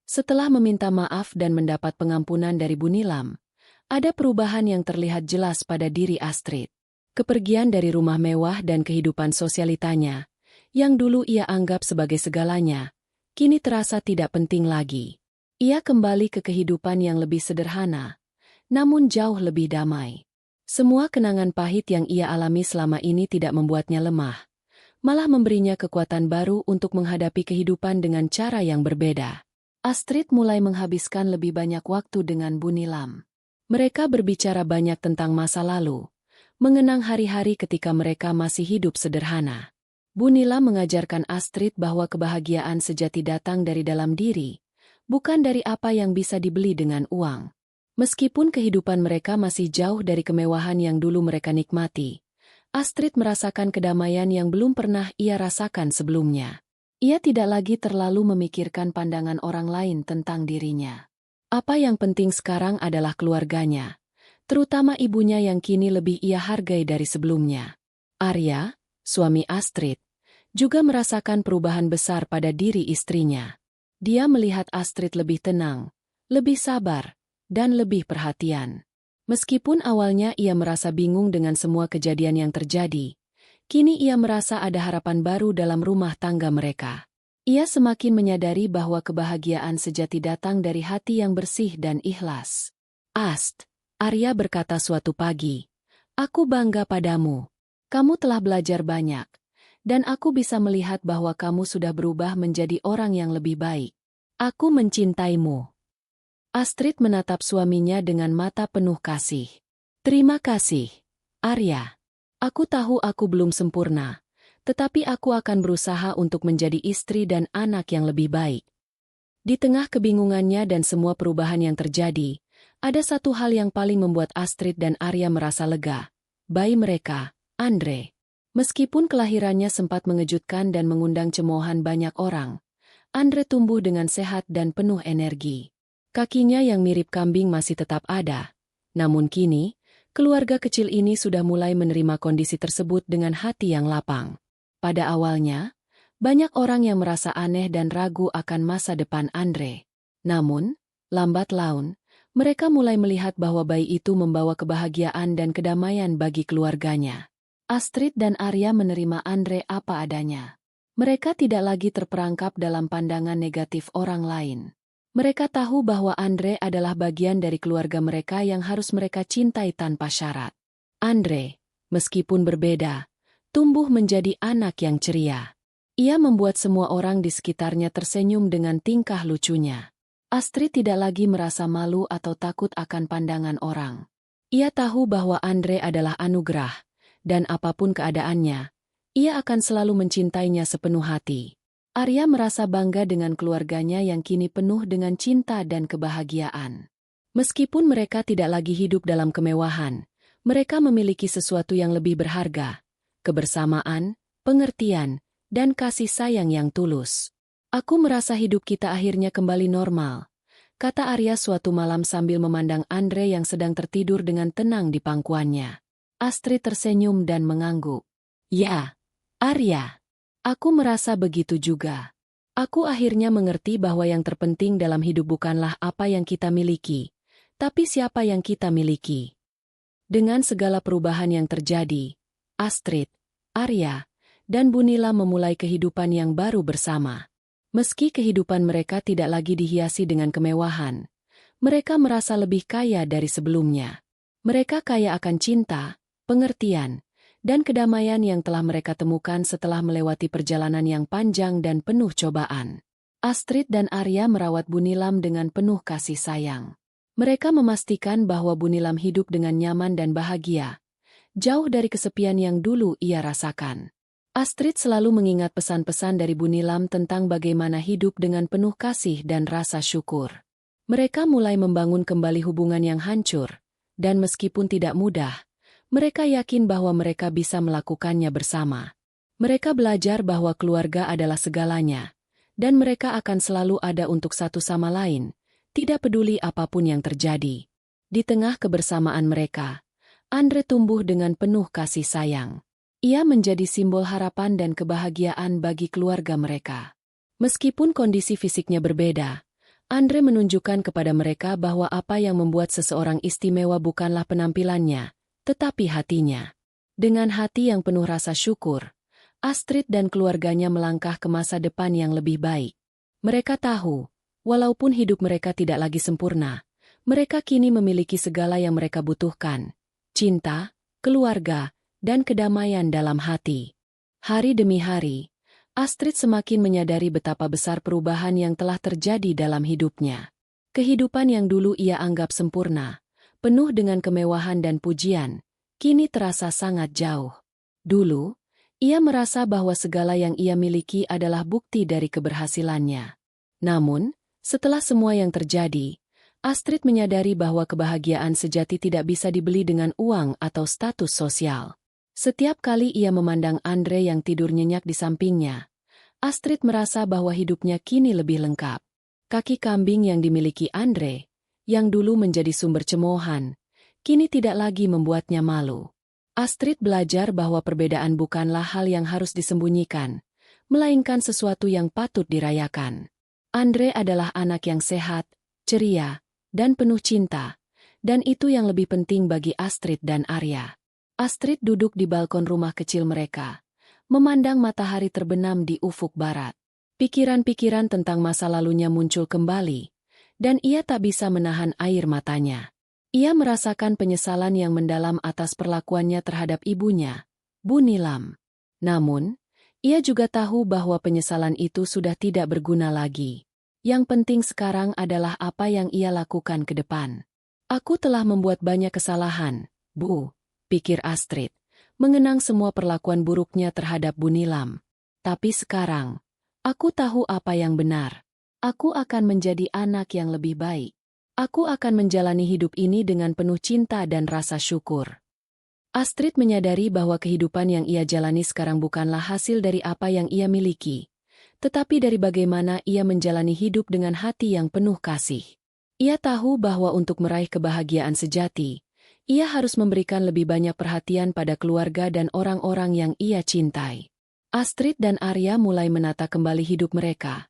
Speaker 1: Setelah meminta maaf dan mendapat pengampunan dari Bu Nilam, ada perubahan yang terlihat jelas pada diri Astrid. Kepergian dari rumah mewah dan kehidupan sosialitanya, yang dulu ia anggap sebagai segalanya, kini terasa tidak penting lagi. Ia kembali ke kehidupan yang lebih sederhana, namun jauh lebih damai. Semua kenangan pahit yang ia alami selama ini tidak membuatnya lemah, malah memberinya kekuatan baru untuk menghadapi kehidupan dengan cara yang berbeda. Astrid mulai menghabiskan lebih banyak waktu dengan Bu Nilam. Mereka berbicara banyak tentang masa lalu, mengenang hari-hari ketika mereka masih hidup sederhana. Bu Nilam mengajarkan Astrid bahwa kebahagiaan sejati datang dari dalam diri, bukan dari apa yang bisa dibeli dengan uang. Meskipun kehidupan mereka masih jauh dari kemewahan yang dulu mereka nikmati, Astrid merasakan kedamaian yang belum pernah ia rasakan sebelumnya. Ia tidak lagi terlalu memikirkan pandangan orang lain tentang dirinya. Apa yang penting sekarang adalah keluarganya, terutama ibunya yang kini lebih ia hargai dari sebelumnya. Arya, suami Astrid, juga merasakan perubahan besar pada diri istrinya. Dia melihat Astrid lebih tenang, lebih sabar, dan lebih perhatian. Meskipun awalnya ia merasa bingung dengan semua kejadian yang terjadi, kini ia merasa ada harapan baru dalam rumah tangga mereka. Ia semakin menyadari bahwa kebahagiaan sejati datang dari hati yang bersih dan ikhlas. Arya berkata suatu pagi, "Aku bangga padamu. Kamu telah belajar banyak, dan aku bisa melihat bahwa kamu sudah berubah menjadi orang yang lebih baik. Aku mencintaimu." Astrid menatap suaminya dengan mata penuh kasih. "Terima kasih, Arya. Aku tahu aku belum sempurna, tetapi aku akan berusaha untuk menjadi istri dan anak yang lebih baik." Di tengah kebingungannya dan semua perubahan yang terjadi, ada satu hal yang paling membuat Astrid dan Arya merasa lega. Bayi mereka, Andre. Meskipun kelahirannya sempat mengejutkan dan mengundang cemoohan banyak orang, Andre tumbuh dengan sehat dan penuh energi. Kakinya yang mirip kambing masih tetap ada. Namun kini, keluarga kecil ini sudah mulai menerima kondisi tersebut dengan hati yang lapang. Pada awalnya, banyak orang yang merasa aneh dan ragu akan masa depan Andre. Namun, lambat laun, mereka mulai melihat bahwa bayi itu membawa kebahagiaan dan kedamaian bagi keluarganya. Astrid dan Arya menerima Andre apa adanya. Mereka tidak lagi terperangkap dalam pandangan negatif orang lain. Mereka tahu bahwa Andre adalah bagian dari keluarga mereka yang harus mereka cintai tanpa syarat. Andre, meskipun berbeda, tumbuh menjadi anak yang ceria. Ia membuat semua orang di sekitarnya tersenyum dengan tingkah lucunya. Astrid tidak lagi merasa malu atau takut akan pandangan orang. Ia tahu bahwa Andre adalah anugerah, dan apapun keadaannya, ia akan selalu mencintainya sepenuh hati. Arya merasa bangga dengan keluarganya yang kini penuh dengan cinta dan kebahagiaan. Meskipun mereka tidak lagi hidup dalam kemewahan, mereka memiliki sesuatu yang lebih berharga: kebersamaan, pengertian, dan kasih sayang yang tulus. "Aku merasa hidup kita akhirnya kembali normal," kata Arya suatu malam sambil memandang Andre yang sedang tertidur dengan tenang di pangkuannya. Astrid tersenyum dan mengangguk. "Ya, Arya. Aku merasa begitu juga. Aku akhirnya mengerti bahwa yang terpenting dalam hidup bukanlah apa yang kita miliki, tapi siapa yang kita miliki." Dengan segala perubahan yang terjadi, Astrid, Arya, dan Bunila memulai kehidupan yang baru bersama. Meski kehidupan mereka tidak lagi dihiasi dengan kemewahan, mereka merasa lebih kaya dari sebelumnya. Mereka kaya akan cinta, pengertian, dan kedamaian yang telah mereka temukan setelah melewati perjalanan yang panjang dan penuh cobaan. Astrid dan Arya merawat Bunilam dengan penuh kasih sayang. Mereka memastikan bahwa Bunilam hidup dengan nyaman dan bahagia, jauh dari kesepian yang dulu ia rasakan. Astrid selalu mengingat pesan-pesan dari Bunilam tentang bagaimana hidup dengan penuh kasih dan rasa syukur. Mereka mulai membangun kembali hubungan yang hancur, dan meskipun tidak mudah, mereka yakin bahwa mereka bisa melakukannya bersama. Mereka belajar bahwa keluarga adalah segalanya, dan mereka akan selalu ada untuk satu sama lain, tidak peduli apapun yang terjadi. Di tengah kebersamaan mereka, Andre tumbuh dengan penuh kasih sayang. Ia menjadi simbol harapan dan kebahagiaan bagi keluarga mereka. Meskipun kondisi fisiknya berbeda, Andre menunjukkan kepada mereka bahwa apa yang membuat seseorang istimewa bukanlah penampilannya, tetapi hatinya. Dengan hati yang penuh rasa syukur, Astrid dan keluarganya melangkah ke masa depan yang lebih baik. Mereka tahu, walaupun hidup mereka tidak lagi sempurna, mereka kini memiliki segala yang mereka butuhkan: cinta, keluarga, dan kedamaian dalam hati. Hari demi hari, Astrid semakin menyadari betapa besar perubahan yang telah terjadi dalam hidupnya. Kehidupan yang dulu ia anggap sempurna, penuh dengan kemewahan dan pujian, kini terasa sangat jauh. Dulu, ia merasa bahwa segala yang ia miliki adalah bukti dari keberhasilannya. Namun, setelah semua yang terjadi, Astrid menyadari bahwa kebahagiaan sejati tidak bisa dibeli dengan uang atau status sosial. Setiap kali ia memandang Andre yang tidur nyenyak di sampingnya, Astrid merasa bahwa hidupnya kini lebih lengkap. Kaki kambing yang dimiliki Andre, yang dulu menjadi sumber cemoohan, kini tidak lagi membuatnya malu. Astrid belajar bahwa perbedaan bukanlah hal yang harus disembunyikan, melainkan sesuatu yang patut dirayakan. Andre adalah anak yang sehat, ceria, dan penuh cinta, dan itu yang lebih penting bagi Astrid dan Arya. Astrid duduk di balkon rumah kecil mereka, memandang matahari terbenam di ufuk barat. Pikiran-pikiran tentang masa lalunya muncul kembali, dan ia tak bisa menahan air matanya. Ia merasakan penyesalan yang mendalam atas perlakuannya terhadap ibunya, Bu Nilam. Namun, ia juga tahu bahwa penyesalan itu sudah tidak berguna lagi. Yang penting sekarang adalah apa yang ia lakukan ke depan. Aku telah membuat banyak kesalahan, Bu, pikir Astrid, mengenang semua perlakuan buruknya terhadap Bu Nilam. Tapi sekarang, aku tahu apa yang benar. Aku akan menjadi anak yang lebih baik. Aku akan menjalani hidup ini dengan penuh cinta dan rasa syukur. Astrid menyadari bahwa kehidupan yang ia jalani sekarang bukanlah hasil dari apa yang ia miliki, tetapi dari bagaimana ia menjalani hidup dengan hati yang penuh kasih. Ia tahu bahwa untuk meraih kebahagiaan sejati, ia harus memberikan lebih banyak perhatian pada keluarga dan orang-orang yang ia cintai. Astrid dan Arya mulai menata kembali hidup mereka,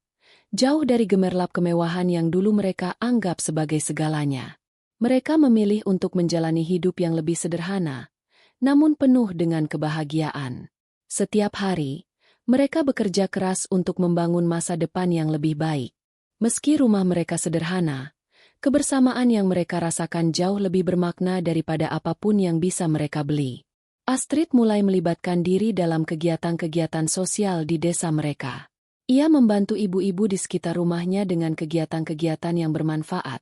Speaker 1: jauh dari gemerlap kemewahan yang dulu mereka anggap sebagai segalanya. Mereka memilih untuk menjalani hidup yang lebih sederhana, namun penuh dengan kebahagiaan. Setiap hari, mereka bekerja keras untuk membangun masa depan yang lebih baik. Meski rumah mereka sederhana, kebersamaan yang mereka rasakan jauh lebih bermakna daripada apapun yang bisa mereka beli. Astrid mulai melibatkan diri dalam kegiatan-kegiatan sosial di desa mereka. Ia membantu ibu-ibu di sekitar rumahnya dengan kegiatan-kegiatan yang bermanfaat,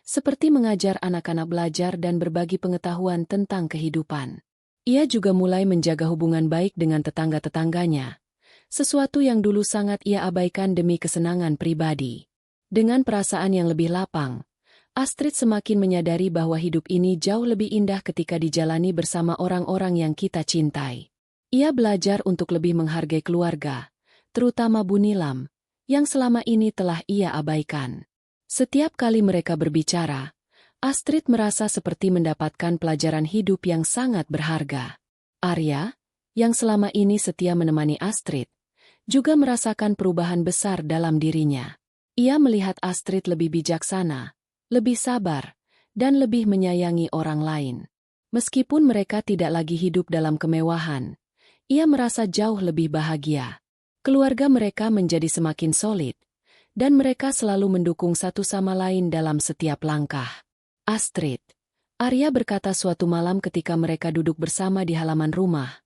Speaker 1: seperti mengajar anak-anak belajar dan berbagi pengetahuan tentang kehidupan. Ia juga mulai menjaga hubungan baik dengan tetangga-tetangganya, sesuatu yang dulu sangat ia abaikan demi kesenangan pribadi. Dengan perasaan yang lebih lapang, Astrid semakin menyadari bahwa hidup ini jauh lebih indah ketika dijalani bersama orang-orang yang kita cintai. Ia belajar untuk lebih menghargai keluarga, terutama Bu Nilam, yang selama ini telah ia abaikan. Setiap kali mereka berbicara, Astrid merasa seperti mendapatkan pelajaran hidup yang sangat berharga. Arya, yang selama ini setia menemani Astrid, juga merasakan perubahan besar dalam dirinya. Ia melihat Astrid lebih bijaksana, lebih sabar, dan lebih menyayangi orang lain. Meskipun mereka tidak lagi hidup dalam kemewahan, ia merasa jauh lebih bahagia. Keluarga mereka menjadi semakin solid, dan mereka selalu mendukung satu sama lain dalam setiap langkah. Astrid, Arya berkata suatu malam ketika mereka duduk bersama di halaman rumah,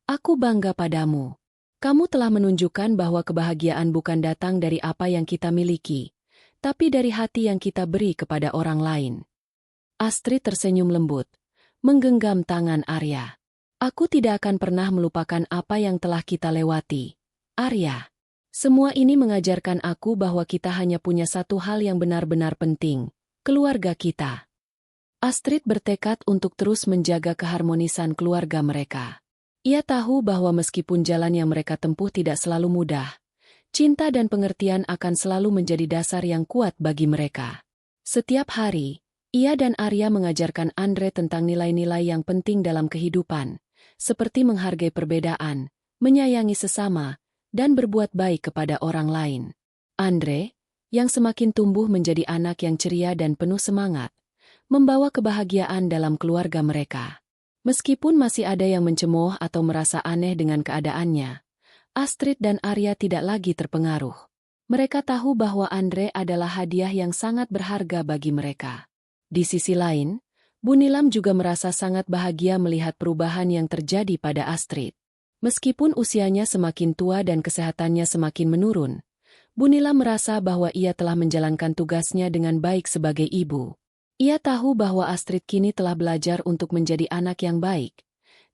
Speaker 1: "Aku bangga padamu. Kamu telah menunjukkan bahwa kebahagiaan bukan datang dari apa yang kita miliki, tapi dari hati yang kita beri kepada orang lain." Astrid tersenyum lembut, menggenggam tangan Arya. "Aku tidak akan pernah melupakan apa yang telah kita lewati, Arya. Semua ini mengajarkan aku bahwa kita hanya punya satu hal yang benar-benar penting, keluarga kita." Astrid bertekad untuk terus menjaga keharmonisan keluarga mereka. Ia tahu bahwa meskipun jalan yang mereka tempuh tidak selalu mudah, cinta dan pengertian akan selalu menjadi dasar yang kuat bagi mereka. Setiap hari, ia dan Arya mengajarkan Andre tentang nilai-nilai yang penting dalam kehidupan, seperti menghargai perbedaan, menyayangi sesama, dan berbuat baik kepada orang lain. Andre, yang semakin tumbuh menjadi anak yang ceria dan penuh semangat, membawa kebahagiaan dalam keluarga mereka. Meskipun masih ada yang mencemooh atau merasa aneh dengan keadaannya, Astrid dan Arya tidak lagi terpengaruh. Mereka tahu bahwa Andre adalah hadiah yang sangat berharga bagi mereka. Di sisi lain, Bu Nilam juga merasa sangat bahagia melihat perubahan yang terjadi pada Astrid. Meskipun usianya semakin tua dan kesehatannya semakin menurun, Bu Nilam merasa bahwa ia telah menjalankan tugasnya dengan baik sebagai ibu. Ia tahu bahwa Astrid kini telah belajar untuk menjadi anak yang baik,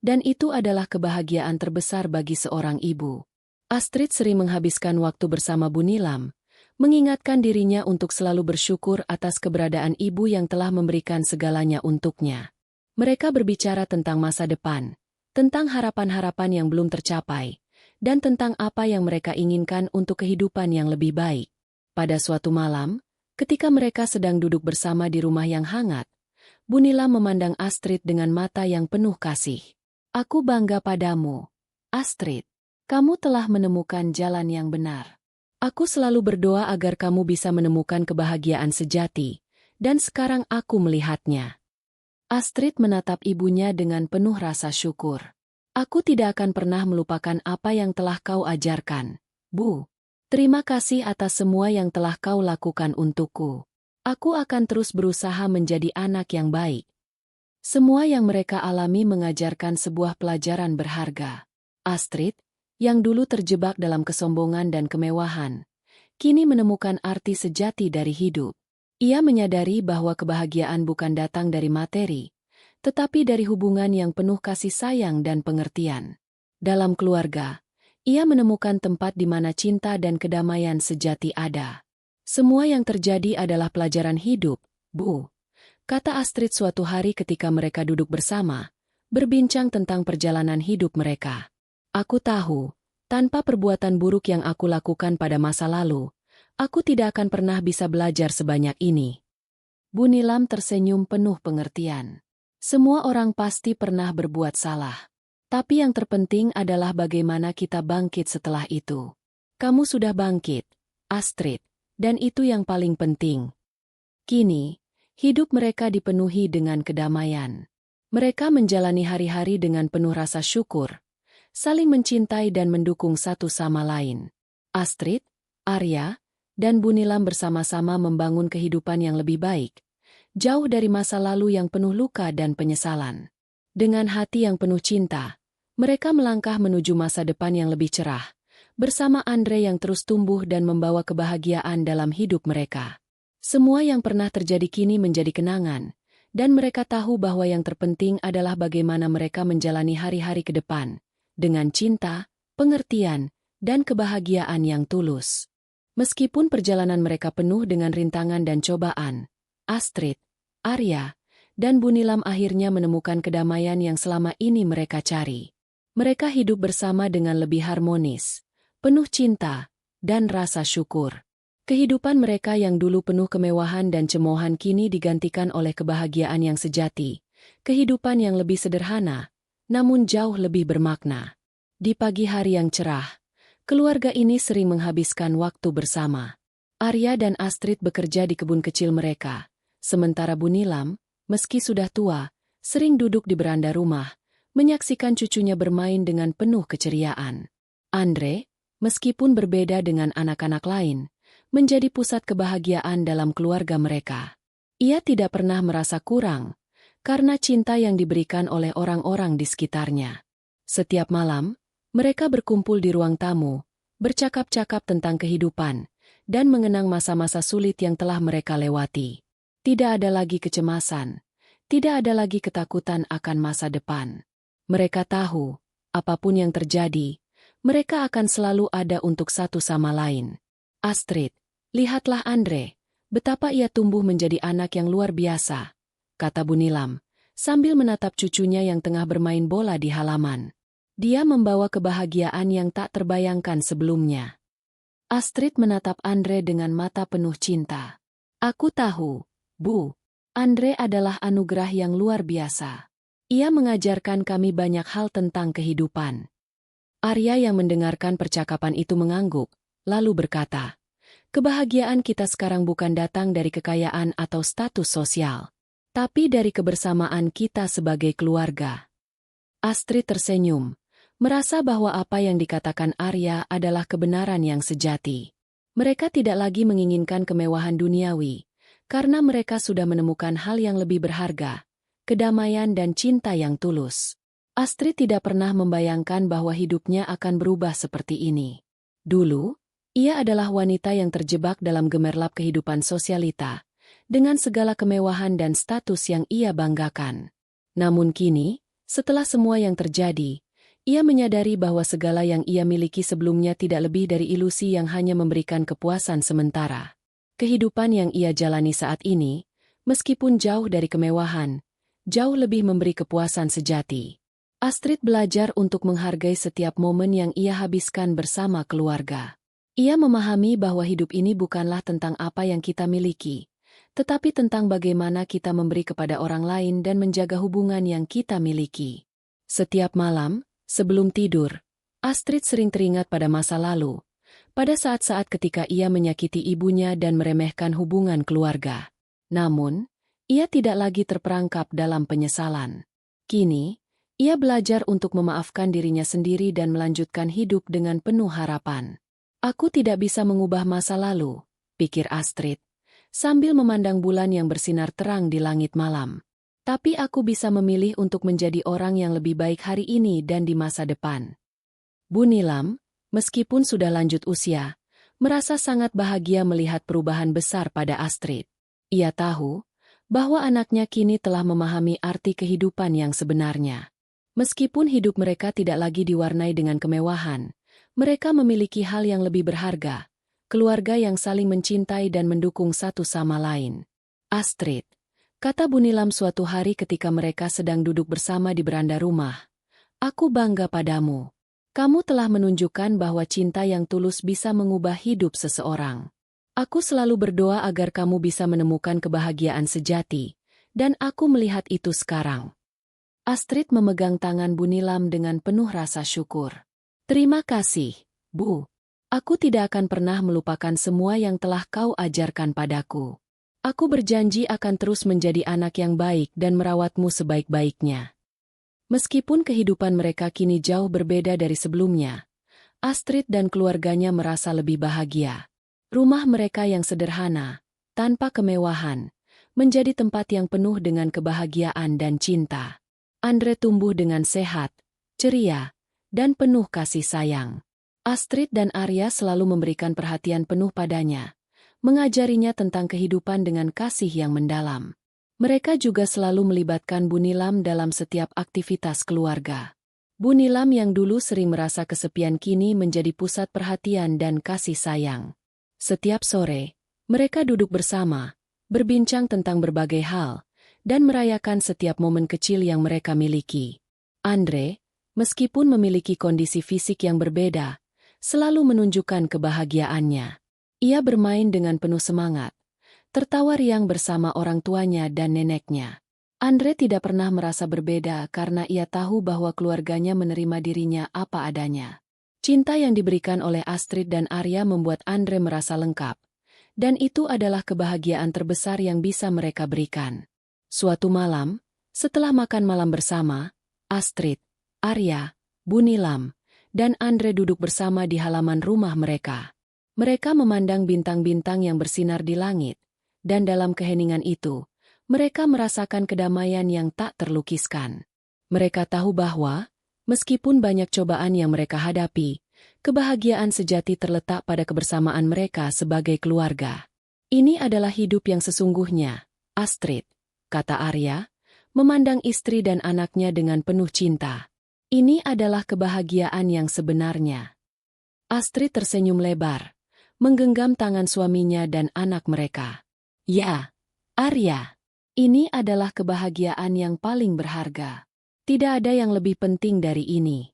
Speaker 1: dan itu adalah kebahagiaan terbesar bagi seorang ibu. Astrid sering menghabiskan waktu bersama Bu Nilam, mengingatkan dirinya untuk selalu bersyukur atas keberadaan ibu yang telah memberikan segalanya untuknya. Mereka berbicara tentang masa depan, tentang harapan-harapan yang belum tercapai, dan tentang apa yang mereka inginkan untuk kehidupan yang lebih baik. Pada suatu malam, ketika mereka sedang duduk bersama di rumah yang hangat, Bunila memandang Astrid dengan mata yang penuh kasih. "Aku bangga padamu, Astrid. Kamu telah menemukan jalan yang benar. Aku selalu berdoa agar kamu bisa menemukan kebahagiaan sejati, dan sekarang aku melihatnya." Astrid menatap ibunya dengan penuh rasa syukur. "Aku tidak akan pernah melupakan apa yang telah kau ajarkan, Bu. Terima kasih atas semua yang telah kau lakukan untukku. Aku akan terus berusaha menjadi anak yang baik." Semua yang mereka alami mengajarkan sebuah pelajaran berharga. Astrid, yang dulu terjebak dalam kesombongan dan kemewahan, kini menemukan arti sejati dari hidup. Ia menyadari bahwa kebahagiaan bukan datang dari materi, tetapi dari hubungan yang penuh kasih sayang dan pengertian. Dalam keluarga, ia menemukan tempat di mana cinta dan kedamaian sejati ada. "Semua yang terjadi adalah pelajaran hidup, Bu," kata Astrid suatu hari ketika mereka duduk bersama, berbincang tentang perjalanan hidup mereka. "Aku tahu, tanpa perbuatan buruk yang aku lakukan pada masa lalu, aku tidak akan pernah bisa belajar sebanyak ini." Bu Nilam tersenyum penuh pengertian. "Semua orang pasti pernah berbuat salah. Tapi yang terpenting adalah bagaimana kita bangkit setelah itu. Kamu sudah bangkit, Astrid, dan itu yang paling penting." Kini, hidup mereka dipenuhi dengan kedamaian. Mereka menjalani hari-hari dengan penuh rasa syukur, saling mencintai dan mendukung satu sama lain. Astrid, Arya, dan Bu Nilam bersama-sama membangun kehidupan yang lebih baik, jauh dari masa lalu yang penuh luka dan penyesalan. Dengan hati yang penuh cinta, mereka melangkah menuju masa depan yang lebih cerah, bersama Andre yang terus tumbuh dan membawa kebahagiaan dalam hidup mereka. Semua yang pernah terjadi kini menjadi kenangan, dan mereka tahu bahwa yang terpenting adalah bagaimana mereka menjalani hari-hari ke depan, dengan cinta, pengertian, dan kebahagiaan yang tulus. Meskipun perjalanan mereka penuh dengan rintangan dan cobaan, Astrid, Arya, dan Bu Nilam akhirnya menemukan kedamaian yang selama ini mereka cari. Mereka hidup bersama dengan lebih harmonis, penuh cinta, dan rasa syukur. Kehidupan mereka yang dulu penuh kemewahan dan cemoohan kini digantikan oleh kebahagiaan yang sejati, kehidupan yang lebih sederhana, namun jauh lebih bermakna. Di pagi hari yang cerah, keluarga ini sering menghabiskan waktu bersama. Arya dan Astrid bekerja di kebun kecil mereka, sementara Bu Nilam, meski sudah tua, sering duduk di beranda rumah, menyaksikan cucunya bermain dengan penuh keceriaan. Andre, meskipun berbeda dengan anak-anak lain, menjadi pusat kebahagiaan dalam keluarga mereka. Ia tidak pernah merasa kurang, karena cinta yang diberikan oleh orang-orang di sekitarnya. Setiap malam, mereka berkumpul di ruang tamu, bercakap-cakap tentang kehidupan, dan mengenang masa-masa sulit yang telah mereka lewati. Tidak ada lagi kecemasan, tidak ada lagi ketakutan akan masa depan. Mereka tahu, apapun yang terjadi, mereka akan selalu ada untuk satu sama lain. "Astrid, lihatlah Andre, betapa ia tumbuh menjadi anak yang luar biasa," kata Bu Nilam, sambil menatap cucunya yang tengah bermain bola di halaman. Dia membawa kebahagiaan yang tak terbayangkan sebelumnya. Astrid menatap Andre dengan mata penuh cinta. "Aku tahu, Bu, Andre adalah anugerah yang luar biasa. Ia mengajarkan kami banyak hal tentang kehidupan." Arya yang mendengarkan percakapan itu mengangguk, lalu berkata, "Kebahagiaan kita sekarang bukan datang dari kekayaan atau status sosial, tapi dari kebersamaan kita sebagai keluarga." Astrid tersenyum, merasa bahwa apa yang dikatakan Arya adalah kebenaran yang sejati. Mereka tidak lagi menginginkan kemewahan duniawi, karena mereka sudah menemukan hal yang lebih berharga, kedamaian dan cinta yang tulus. Astrid tidak pernah membayangkan bahwa hidupnya akan berubah seperti ini. Dulu, ia adalah wanita yang terjebak dalam gemerlap kehidupan sosialita, dengan segala kemewahan dan status yang ia banggakan. Namun kini, setelah semua yang terjadi, Ia menyadari bahwa segala yang ia miliki sebelumnya tidak lebih dari ilusi yang hanya memberikan kepuasan sementara. Kehidupan yang ia jalani saat ini, meskipun jauh dari kemewahan, jauh lebih memberi kepuasan sejati. Astrid belajar untuk menghargai setiap momen yang ia habiskan bersama keluarga. Ia memahami bahwa hidup ini bukanlah tentang apa yang kita miliki, tetapi tentang bagaimana kita memberi kepada orang lain dan menjaga hubungan yang kita miliki. Setiap malam, sebelum tidur, Astrid sering teringat pada masa lalu, pada saat-saat ketika ia menyakiti ibunya dan meremehkan hubungan keluarga. Namun, ia tidak lagi terperangkap dalam penyesalan. Kini, ia belajar untuk memaafkan dirinya sendiri dan melanjutkan hidup dengan penuh harapan. Aku tidak bisa mengubah masa lalu, pikir Astrid, sambil memandang bulan yang bersinar terang di langit malam. Tapi aku bisa memilih untuk menjadi orang yang lebih baik hari ini dan di masa depan. Bu Nilam, meskipun sudah lanjut usia, merasa sangat bahagia melihat perubahan besar pada Astrid. Ia tahu bahwa anaknya kini telah memahami arti kehidupan yang sebenarnya. Meskipun hidup mereka tidak lagi diwarnai dengan kemewahan, mereka memiliki hal yang lebih berharga, keluarga yang saling mencintai dan mendukung satu sama lain. Astrid, kata Bu Nilam suatu hari ketika mereka sedang duduk bersama di beranda rumah, aku bangga padamu. Kamu telah menunjukkan bahwa cinta yang tulus bisa mengubah hidup seseorang. Aku selalu berdoa agar kamu bisa menemukan kebahagiaan sejati, dan aku melihat itu sekarang. Astrid memegang tangan Bu Nilam dengan penuh rasa syukur. Terima kasih, Bu. Aku tidak akan pernah melupakan semua yang telah kau ajarkan padaku. Aku berjanji akan terus menjadi anak yang baik dan merawatmu sebaik-baiknya. Meskipun kehidupan mereka kini jauh berbeda dari sebelumnya, Astrid dan keluarganya merasa lebih bahagia. Rumah mereka yang sederhana, tanpa kemewahan, menjadi tempat yang penuh dengan kebahagiaan dan cinta. Andre tumbuh dengan sehat, ceria, dan penuh kasih sayang. Astrid dan Arya selalu memberikan perhatian penuh padanya, mengajarinya tentang kehidupan dengan kasih yang mendalam. Mereka juga selalu melibatkan Bu Nilam dalam setiap aktivitas keluarga. Bu Nilam yang dulu sering merasa kesepian kini menjadi pusat perhatian dan kasih sayang. Setiap sore, mereka duduk bersama, berbincang tentang berbagai hal, dan merayakan setiap momen kecil yang mereka miliki. Andre, meskipun memiliki kondisi fisik yang berbeda, selalu menunjukkan kebahagiaannya. Ia bermain dengan penuh semangat, tertawa riang bersama orang tuanya dan neneknya. Andre tidak pernah merasa berbeda karena ia tahu bahwa keluarganya menerima dirinya apa adanya. Cinta yang diberikan oleh Astrid dan Arya membuat Andre merasa lengkap, dan itu adalah kebahagiaan terbesar yang bisa mereka berikan. Suatu malam, setelah makan malam bersama, Astrid, Arya, Bu Nilam, dan Andre duduk bersama di halaman rumah mereka. Mereka memandang bintang-bintang yang bersinar di langit, dan dalam keheningan itu, mereka merasakan kedamaian yang tak terlukiskan. Mereka tahu bahwa, meskipun banyak cobaan yang mereka hadapi, kebahagiaan sejati terletak pada kebersamaan mereka sebagai keluarga. Ini adalah hidup yang sesungguhnya, Astrid, kata Arya, memandang istri dan anaknya dengan penuh cinta. Ini adalah kebahagiaan yang sebenarnya. Astrid tersenyum lebar, menggenggam tangan suaminya dan anak mereka. Ya, Arya, ini adalah kebahagiaan yang paling berharga. Tidak ada yang lebih penting dari ini.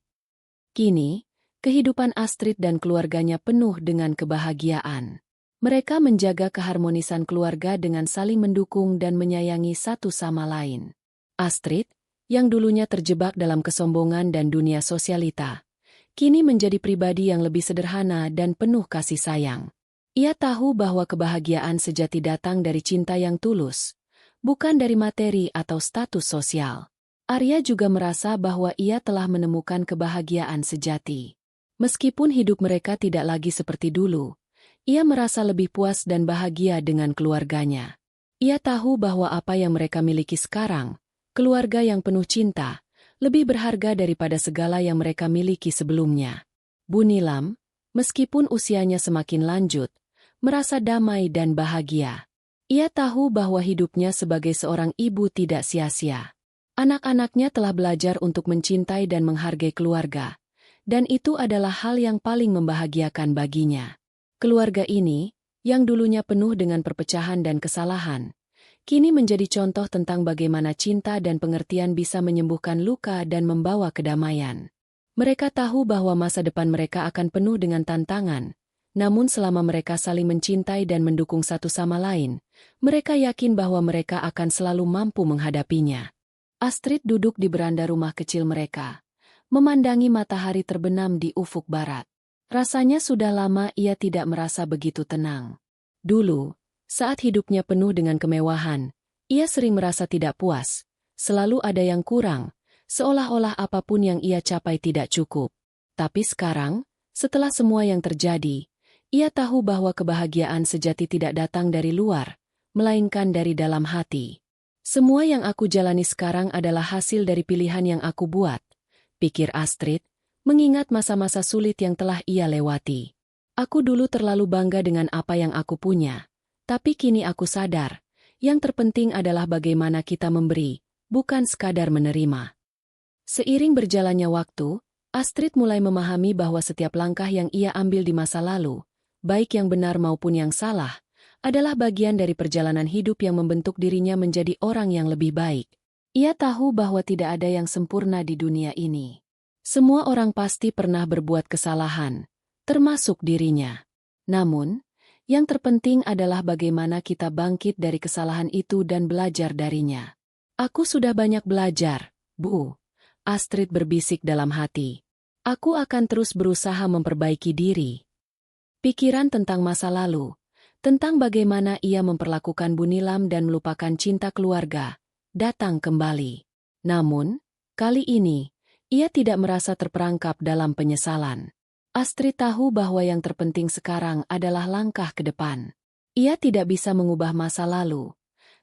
Speaker 1: Kini, kehidupan Astrid dan keluarganya penuh dengan kebahagiaan. Mereka menjaga keharmonisan keluarga dengan saling mendukung dan menyayangi satu sama lain. Astrid, yang dulunya terjebak dalam kesombongan dan dunia sosialita, kini menjadi pribadi yang lebih sederhana dan penuh kasih sayang. Ia tahu bahwa kebahagiaan sejati datang dari cinta yang tulus, bukan dari materi atau status sosial. Arya juga merasa bahwa ia telah menemukan kebahagiaan sejati. Meskipun hidup mereka tidak lagi seperti dulu, ia merasa lebih puas dan bahagia dengan keluarganya. Ia tahu bahwa apa yang mereka miliki sekarang, keluarga yang penuh cinta, lebih berharga daripada segala yang mereka miliki sebelumnya. Bu Nilam, meskipun usianya semakin lanjut, merasa damai dan bahagia. Ia tahu bahwa hidupnya sebagai seorang ibu tidak sia-sia. Anak-anaknya telah belajar untuk mencintai dan menghargai keluarga, dan itu adalah hal yang paling membahagiakan baginya. Keluarga ini, yang dulunya penuh dengan perpecahan dan kesalahan, kini menjadi contoh tentang bagaimana cinta dan pengertian bisa menyembuhkan luka dan membawa kedamaian. Mereka tahu bahwa masa depan mereka akan penuh dengan tantangan, namun selama mereka saling mencintai dan mendukung satu sama lain, mereka yakin bahwa mereka akan selalu mampu menghadapinya. Astrid duduk di beranda rumah kecil mereka, memandangi matahari terbenam di ufuk barat. Rasanya sudah lama ia tidak merasa begitu tenang. Dulu, saat hidupnya penuh dengan kemewahan, ia sering merasa tidak puas, selalu ada yang kurang, seolah-olah apapun yang ia capai tidak cukup. Tapi sekarang, setelah semua yang terjadi, ia tahu bahwa kebahagiaan sejati tidak datang dari luar, melainkan dari dalam hati. Semua yang aku jalani sekarang adalah hasil dari pilihan yang aku buat, pikir Astrid, mengingat masa-masa sulit yang telah ia lewati. Aku dulu terlalu bangga dengan apa yang aku punya, tapi kini aku sadar, yang terpenting adalah bagaimana kita memberi, bukan sekadar menerima. Seiring berjalannya waktu, Astrid mulai memahami bahwa setiap langkah yang ia ambil di masa lalu, baik yang benar maupun yang salah, adalah bagian dari perjalanan hidup yang membentuk dirinya menjadi orang yang lebih baik. Ia tahu bahwa tidak ada yang sempurna di dunia ini. Semua orang pasti pernah berbuat kesalahan, termasuk dirinya. Namun, yang terpenting adalah bagaimana kita bangkit dari kesalahan itu dan belajar darinya. Aku sudah banyak belajar, Bu. Astrid berbisik dalam hati. Aku akan terus berusaha memperbaiki diri. Pikiran tentang masa lalu, tentang bagaimana ia memperlakukan Bu Nilam dan melupakan cinta keluarga, datang kembali. Namun, kali ini, ia tidak merasa terperangkap dalam penyesalan. Astrid tahu bahwa yang terpenting sekarang adalah langkah ke depan. Ia tidak bisa mengubah masa lalu,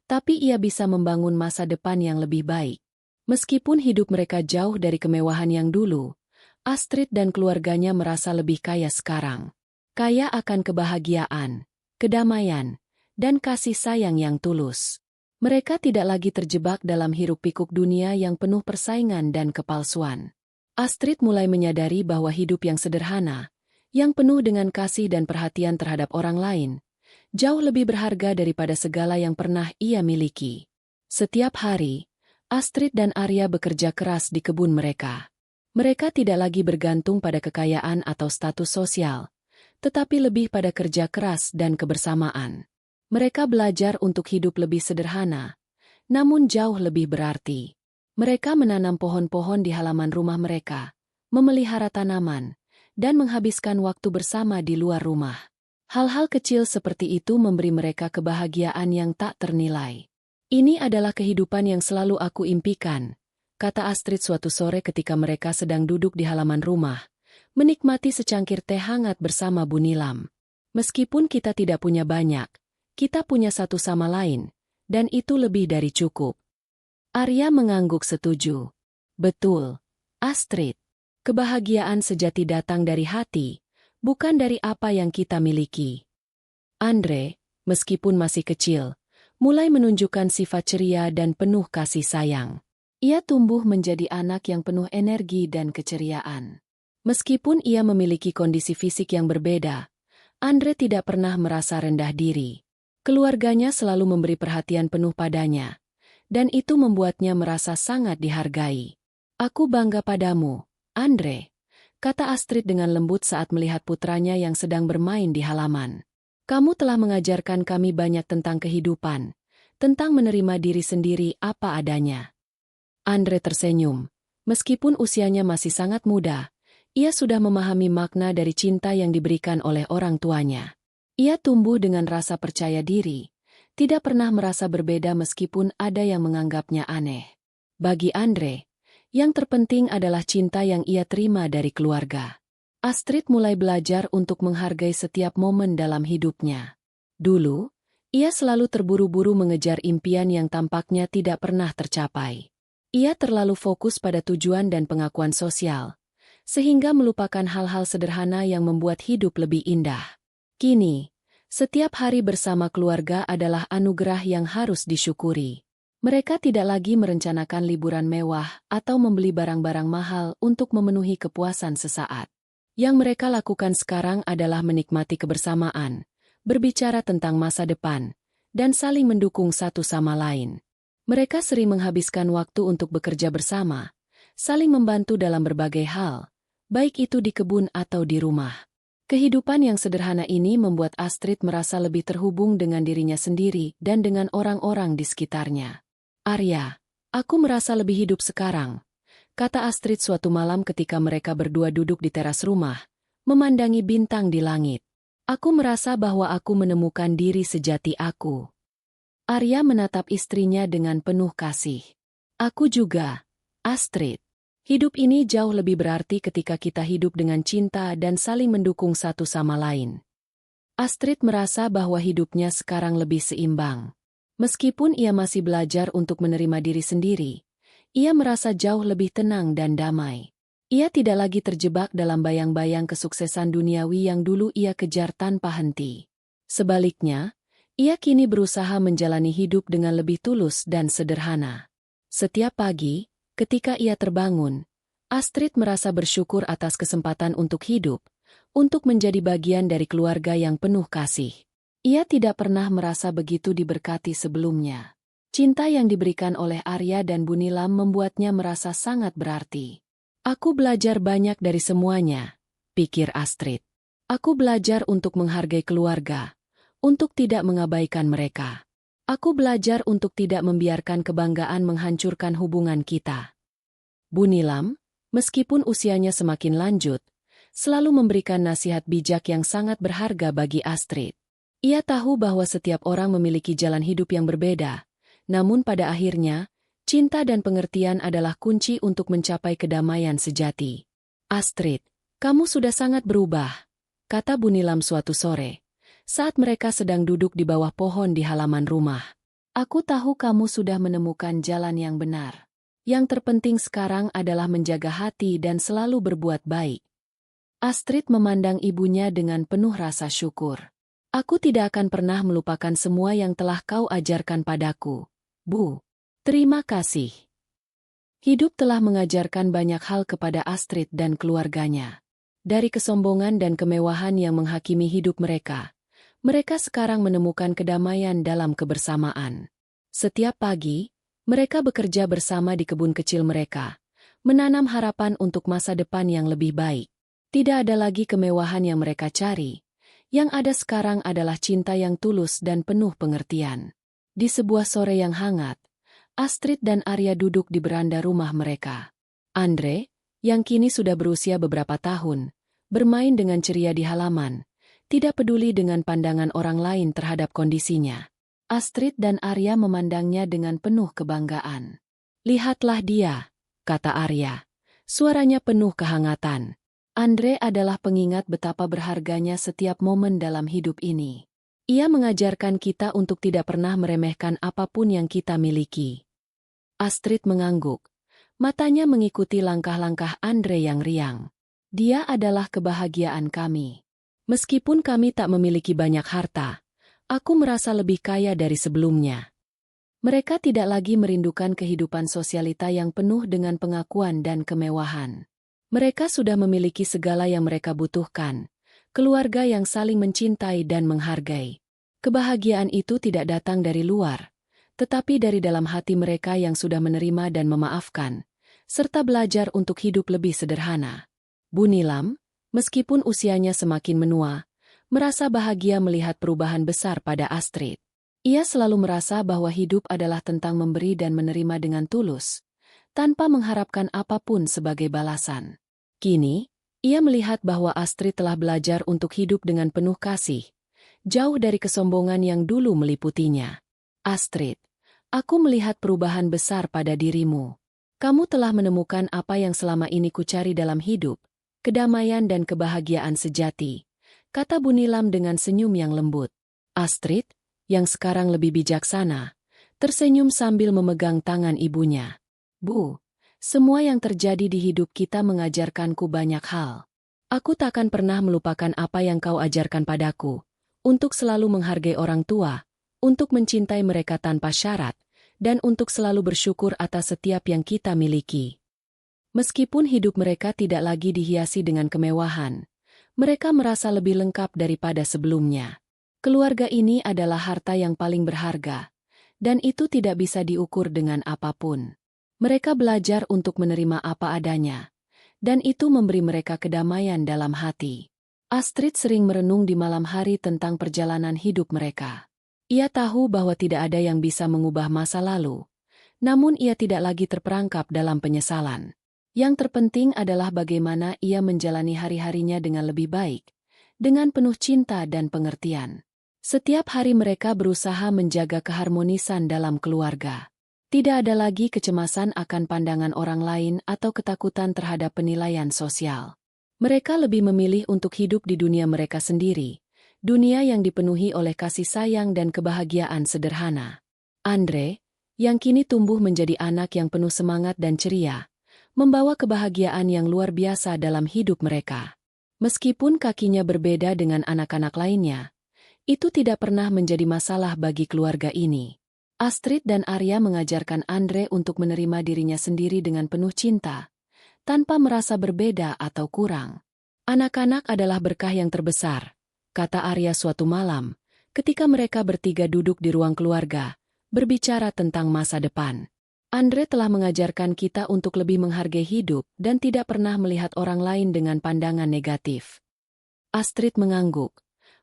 Speaker 1: tapi ia bisa membangun masa depan yang lebih baik. Meskipun hidup mereka jauh dari kemewahan yang dulu, Astrid dan keluarganya merasa lebih kaya sekarang. Kaya akan kebahagiaan, kedamaian, dan kasih sayang yang tulus. Mereka tidak lagi terjebak dalam hiruk-pikuk dunia yang penuh persaingan dan kepalsuan. Astrid mulai menyadari bahwa hidup yang sederhana, yang penuh dengan kasih dan perhatian terhadap orang lain, jauh lebih berharga daripada segala yang pernah ia miliki. Setiap hari, Astrid dan Arya bekerja keras di kebun mereka. Mereka tidak lagi bergantung pada kekayaan atau status sosial, tetapi lebih pada kerja keras dan kebersamaan. Mereka belajar untuk hidup lebih sederhana, namun jauh lebih berarti. Mereka menanam pohon-pohon di halaman rumah mereka, memelihara tanaman, dan menghabiskan waktu bersama di luar rumah. Hal-hal kecil seperti itu memberi mereka kebahagiaan yang tak ternilai. Ini adalah kehidupan yang selalu aku impikan, kata Astrid suatu sore ketika mereka sedang duduk di halaman rumah, menikmati secangkir teh hangat bersama Bu Nilam. Meskipun kita tidak punya banyak, kita punya satu sama lain, dan itu lebih dari cukup. Arya mengangguk setuju. Betul, Astrid. Kebahagiaan sejati datang dari hati, bukan dari apa yang kita miliki. Andre, meskipun masih kecil, mulai menunjukkan sifat ceria dan penuh kasih sayang. Ia tumbuh menjadi anak yang penuh energi dan keceriaan. Meskipun ia memiliki kondisi fisik yang berbeda, Andre tidak pernah merasa rendah diri. Keluarganya selalu memberi perhatian penuh padanya, dan itu membuatnya merasa sangat dihargai. Aku bangga padamu, Andre, kata Astrid dengan lembut saat melihat putranya yang sedang bermain di halaman. Kamu telah mengajarkan kami banyak tentang kehidupan, tentang menerima diri sendiri apa adanya. Andre tersenyum. Meskipun usianya masih sangat muda, ia sudah memahami makna dari cinta yang diberikan oleh orang tuanya. Ia tumbuh dengan rasa percaya diri, tidak pernah merasa berbeda meskipun ada yang menganggapnya aneh. Bagi Andre, yang terpenting adalah cinta yang ia terima dari keluarga. Astrid mulai belajar untuk menghargai setiap momen dalam hidupnya. Dulu, ia selalu terburu-buru mengejar impian yang tampaknya tidak pernah tercapai. Ia terlalu fokus pada tujuan dan pengakuan sosial, sehingga melupakan hal-hal sederhana yang membuat hidup lebih indah. Kini, setiap hari bersama keluarga adalah anugerah yang harus disyukuri. Mereka tidak lagi merencanakan liburan mewah atau membeli barang-barang mahal untuk memenuhi kepuasan sesaat. Yang mereka lakukan sekarang adalah menikmati kebersamaan, berbicara tentang masa depan, dan saling mendukung satu sama lain. Mereka sering menghabiskan waktu untuk bekerja bersama, saling membantu dalam berbagai hal, baik itu di kebun atau di rumah. Kehidupan yang sederhana ini membuat Astrid merasa lebih terhubung dengan dirinya sendiri dan dengan orang-orang di sekitarnya. "Arya, aku merasa lebih hidup sekarang," kata Astrid suatu malam ketika mereka berdua duduk di teras rumah, memandangi bintang di langit. "Aku merasa bahwa aku menemukan diri sejati aku." Arya menatap istrinya dengan penuh kasih. "Aku juga, Astrid. Hidup ini jauh lebih berarti ketika kita hidup dengan cinta dan saling mendukung satu sama lain." Astrid merasa bahwa hidupnya sekarang lebih seimbang. Meskipun ia masih belajar untuk menerima diri sendiri, ia merasa jauh lebih tenang dan damai. Ia tidak lagi terjebak dalam bayang-bayang kesuksesan duniawi yang dulu ia kejar tanpa henti. Sebaliknya, ia kini berusaha menjalani hidup dengan lebih tulus dan sederhana. Setiap pagi, ketika ia terbangun, Astrid merasa bersyukur atas kesempatan untuk hidup, untuk menjadi bagian dari keluarga yang penuh kasih. Ia tidak pernah merasa begitu diberkati sebelumnya. Cinta yang diberikan oleh Arya dan Bu Nilam membuatnya merasa sangat berarti. "Aku belajar banyak dari semuanya," pikir Astrid. "Aku belajar untuk menghargai keluarga, untuk tidak mengabaikan mereka. Aku belajar untuk tidak membiarkan kebanggaan menghancurkan hubungan kita." Bu Nilam, meskipun usianya semakin lanjut, selalu memberikan nasihat bijak yang sangat berharga bagi Astrid. Ia tahu bahwa setiap orang memiliki jalan hidup yang berbeda, namun pada akhirnya, cinta dan pengertian adalah kunci untuk mencapai kedamaian sejati. "Astrid, kamu sudah sangat berubah," kata Bu Nilam suatu sore, saat mereka sedang duduk di bawah pohon di halaman rumah. "Aku tahu kamu sudah menemukan jalan yang benar. Yang terpenting sekarang adalah menjaga hati dan selalu berbuat baik." Astrid memandang ibunya dengan penuh rasa syukur. "Aku tidak akan pernah melupakan semua yang telah kau ajarkan padaku, Bu. Terima kasih." Hidup telah mengajarkan banyak hal kepada Astrid dan keluarganya. Dari kesombongan dan kemewahan yang menghakimi hidup mereka, mereka sekarang menemukan kedamaian dalam kebersamaan. Setiap pagi, mereka bekerja bersama di kebun kecil mereka, menanam harapan untuk masa depan yang lebih baik. Tidak ada lagi kemewahan yang mereka cari. Yang ada sekarang adalah cinta yang tulus dan penuh pengertian. Di sebuah sore yang hangat, Astrid dan Arya duduk di beranda rumah mereka. Andre, yang kini sudah berusia beberapa tahun, bermain dengan ceria di halaman, tidak peduli dengan pandangan orang lain terhadap kondisinya. Astrid dan Arya memandangnya dengan penuh kebanggaan. "Lihatlah dia," kata Arya. Suaranya penuh kehangatan. "Andre adalah pengingat betapa berharganya setiap momen dalam hidup ini. Ia mengajarkan kita untuk tidak pernah meremehkan apapun yang kita miliki." Astrid mengangguk. Matanya mengikuti langkah-langkah Andre yang riang. "Dia adalah kebahagiaan kami. Meskipun kami tak memiliki banyak harta, aku merasa lebih kaya dari sebelumnya." Mereka tidak lagi merindukan kehidupan sosialita yang penuh dengan pengakuan dan kemewahan. Mereka sudah memiliki segala yang mereka butuhkan, keluarga yang saling mencintai dan menghargai. Kebahagiaan itu tidak datang dari luar, tetapi dari dalam hati mereka yang sudah menerima dan memaafkan, serta belajar untuk hidup lebih sederhana. Bu Nilam, meskipun usianya semakin menua, merasa bahagia melihat perubahan besar pada Astrid. Ia selalu merasa bahwa hidup adalah tentang memberi dan menerima dengan tulus, tanpa mengharapkan apapun sebagai balasan. Kini, ia melihat bahwa Astrid telah belajar untuk hidup dengan penuh kasih, jauh dari kesombongan yang dulu meliputinya. "Astrid, aku melihat perubahan besar pada dirimu. Kamu telah menemukan apa yang selama ini kucari dalam hidup, kedamaian dan kebahagiaan sejati," kata Bu Nilam dengan senyum yang lembut. Astrid, yang sekarang lebih bijaksana, tersenyum sambil memegang tangan ibunya. "Bu, semua yang terjadi di hidup kita mengajarkanku banyak hal. Aku takkan pernah melupakan apa yang kau ajarkan padaku, untuk selalu menghargai orang tua, untuk mencintai mereka tanpa syarat, dan untuk selalu bersyukur atas setiap yang kita miliki. Meskipun hidup mereka tidak lagi dihiasi dengan kemewahan, mereka merasa lebih lengkap daripada sebelumnya. Keluarga ini adalah harta yang paling berharga, dan itu tidak bisa diukur dengan apapun. Mereka belajar untuk menerima apa adanya, dan itu memberi mereka kedamaian dalam hati. Astrid sering merenung di malam hari tentang perjalanan hidup mereka. Ia tahu bahwa tidak ada yang bisa mengubah masa lalu, namun ia tidak lagi terperangkap dalam penyesalan. Yang terpenting adalah bagaimana ia menjalani hari-harinya dengan lebih baik, dengan penuh cinta dan pengertian. Setiap hari mereka berusaha menjaga keharmonisan dalam keluarga. Tidak ada lagi kecemasan akan pandangan orang lain atau ketakutan terhadap penilaian sosial. Mereka lebih memilih untuk hidup di dunia mereka sendiri, dunia yang dipenuhi oleh kasih sayang dan kebahagiaan sederhana. Andre, yang kini tumbuh menjadi anak yang penuh semangat dan ceria, membawa kebahagiaan yang luar biasa dalam hidup mereka. Meskipun kakinya berbeda dengan anak-anak lainnya, itu tidak pernah menjadi masalah bagi keluarga ini. Astrid dan Arya mengajarkan Andre untuk menerima dirinya sendiri dengan penuh cinta, tanpa merasa berbeda atau kurang. Anak-anak adalah berkah yang terbesar, kata Arya suatu malam, ketika mereka bertiga duduk di ruang keluarga, berbicara tentang masa depan. Andre telah mengajarkan kita untuk lebih menghargai hidup dan tidak pernah melihat orang lain dengan pandangan negatif. Astrid mengangguk,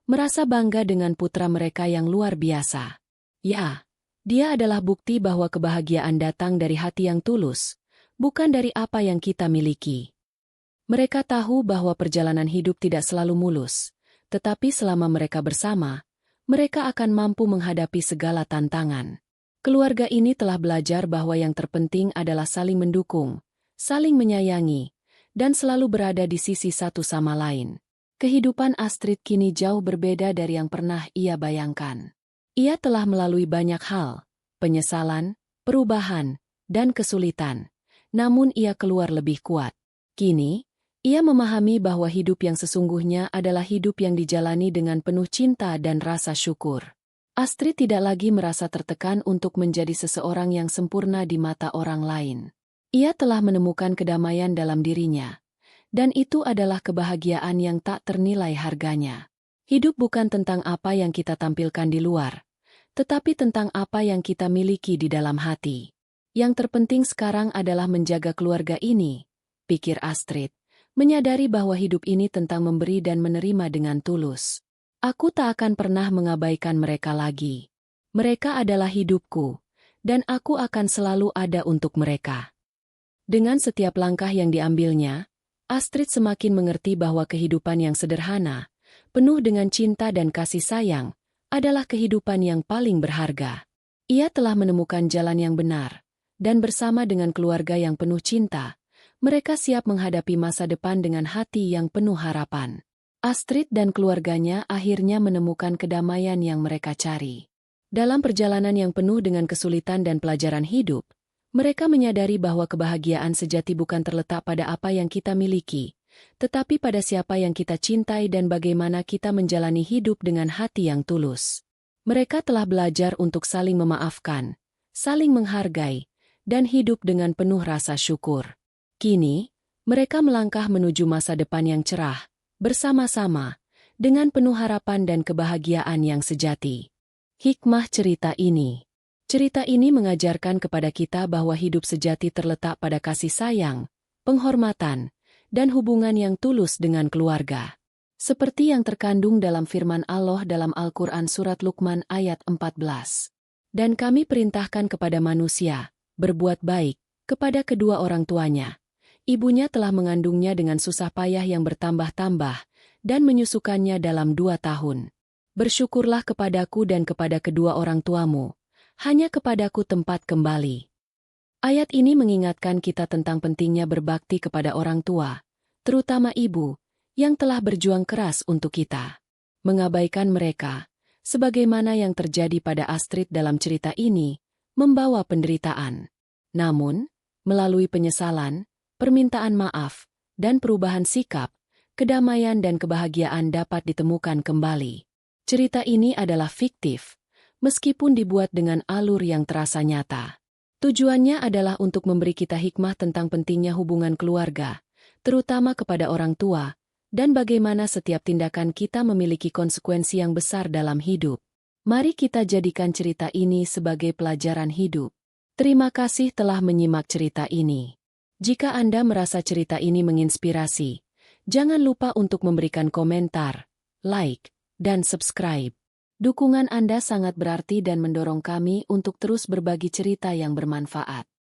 Speaker 1: merasa bangga dengan putra mereka yang luar biasa. Ya, dia adalah bukti bahwa kebahagiaan datang dari hati yang tulus, bukan dari apa yang kita miliki. Mereka tahu bahwa perjalanan hidup tidak selalu mulus, tetapi selama mereka bersama, mereka akan mampu menghadapi segala tantangan. Keluarga ini telah belajar bahwa yang terpenting adalah saling mendukung, saling menyayangi, dan selalu berada di sisi satu sama lain. Kehidupan Astrid kini jauh berbeda dari yang pernah ia bayangkan. Ia telah melalui banyak hal, penyesalan, perubahan, dan kesulitan, namun ia keluar lebih kuat. Kini, ia memahami bahwa hidup yang sesungguhnya adalah hidup yang dijalani dengan penuh cinta dan rasa syukur. Astrid tidak lagi merasa tertekan untuk menjadi seseorang yang sempurna di mata orang lain. Ia telah menemukan kedamaian dalam dirinya, dan itu adalah kebahagiaan yang tak ternilai harganya. Hidup bukan tentang apa yang kita tampilkan di luar, tetapi tentang apa yang kita miliki di dalam hati. Yang terpenting sekarang adalah menjaga keluarga ini, pikir Astrid, menyadari bahwa hidup ini tentang memberi dan menerima dengan tulus. Aku tak akan pernah mengabaikan mereka lagi. Mereka adalah hidupku, dan aku akan selalu ada untuk mereka. Dengan setiap langkah yang diambilnya, Astrid semakin mengerti bahwa kehidupan yang sederhana, penuh dengan cinta dan kasih sayang, adalah kehidupan yang paling berharga. Ia telah menemukan jalan yang benar, dan bersama dengan keluarga yang penuh cinta, mereka siap menghadapi masa depan dengan hati yang penuh harapan. Astrid dan keluarganya akhirnya menemukan kedamaian yang mereka cari. Dalam perjalanan yang penuh dengan kesulitan dan pelajaran hidup, mereka menyadari bahwa kebahagiaan sejati bukan terletak pada apa yang kita miliki, tetapi pada siapa yang kita cintai dan bagaimana kita menjalani hidup dengan hati yang tulus. Mereka telah belajar untuk saling memaafkan, saling menghargai, dan hidup dengan penuh rasa syukur. Kini, mereka melangkah menuju masa depan yang cerah, bersama-sama, dengan penuh harapan dan kebahagiaan yang sejati. Hikmah cerita ini. Cerita ini mengajarkan kepada kita bahwa hidup sejati terletak pada kasih sayang, penghormatan, dan hubungan yang tulus dengan keluarga. Seperti yang terkandung dalam firman Allah dalam Al-Quran Surat Luqman ayat 14. Dan kami perintahkan kepada manusia, berbuat baik, kepada kedua orang tuanya. Ibunya telah mengandungnya dengan susah payah yang bertambah-tambah, dan menyusukannya dalam 2 tahun. Bersyukurlah kepadaku dan kepada kedua orang tuamu, hanya kepadaku tempat kembali. Ayat ini mengingatkan kita tentang pentingnya berbakti kepada orang tua, terutama ibu, yang telah berjuang keras untuk kita. Mengabaikan mereka, sebagaimana yang terjadi pada Astrid dalam cerita ini, membawa penderitaan. Namun, melalui penyesalan, permintaan maaf, dan perubahan sikap, kedamaian dan kebahagiaan dapat ditemukan kembali. Cerita ini adalah fiktif, meskipun dibuat dengan alur yang terasa nyata. Tujuannya adalah untuk memberi kita hikmah tentang pentingnya hubungan keluarga, terutama kepada orang tua, dan bagaimana setiap tindakan kita memiliki konsekuensi yang besar dalam hidup. Mari kita jadikan cerita ini sebagai pelajaran hidup. Terima kasih telah menyimak cerita ini. Jika Anda merasa cerita ini menginspirasi, jangan lupa untuk memberikan komentar, like, dan subscribe. Dukungan Anda sangat berarti dan mendorong kami untuk terus berbagi cerita yang bermanfaat.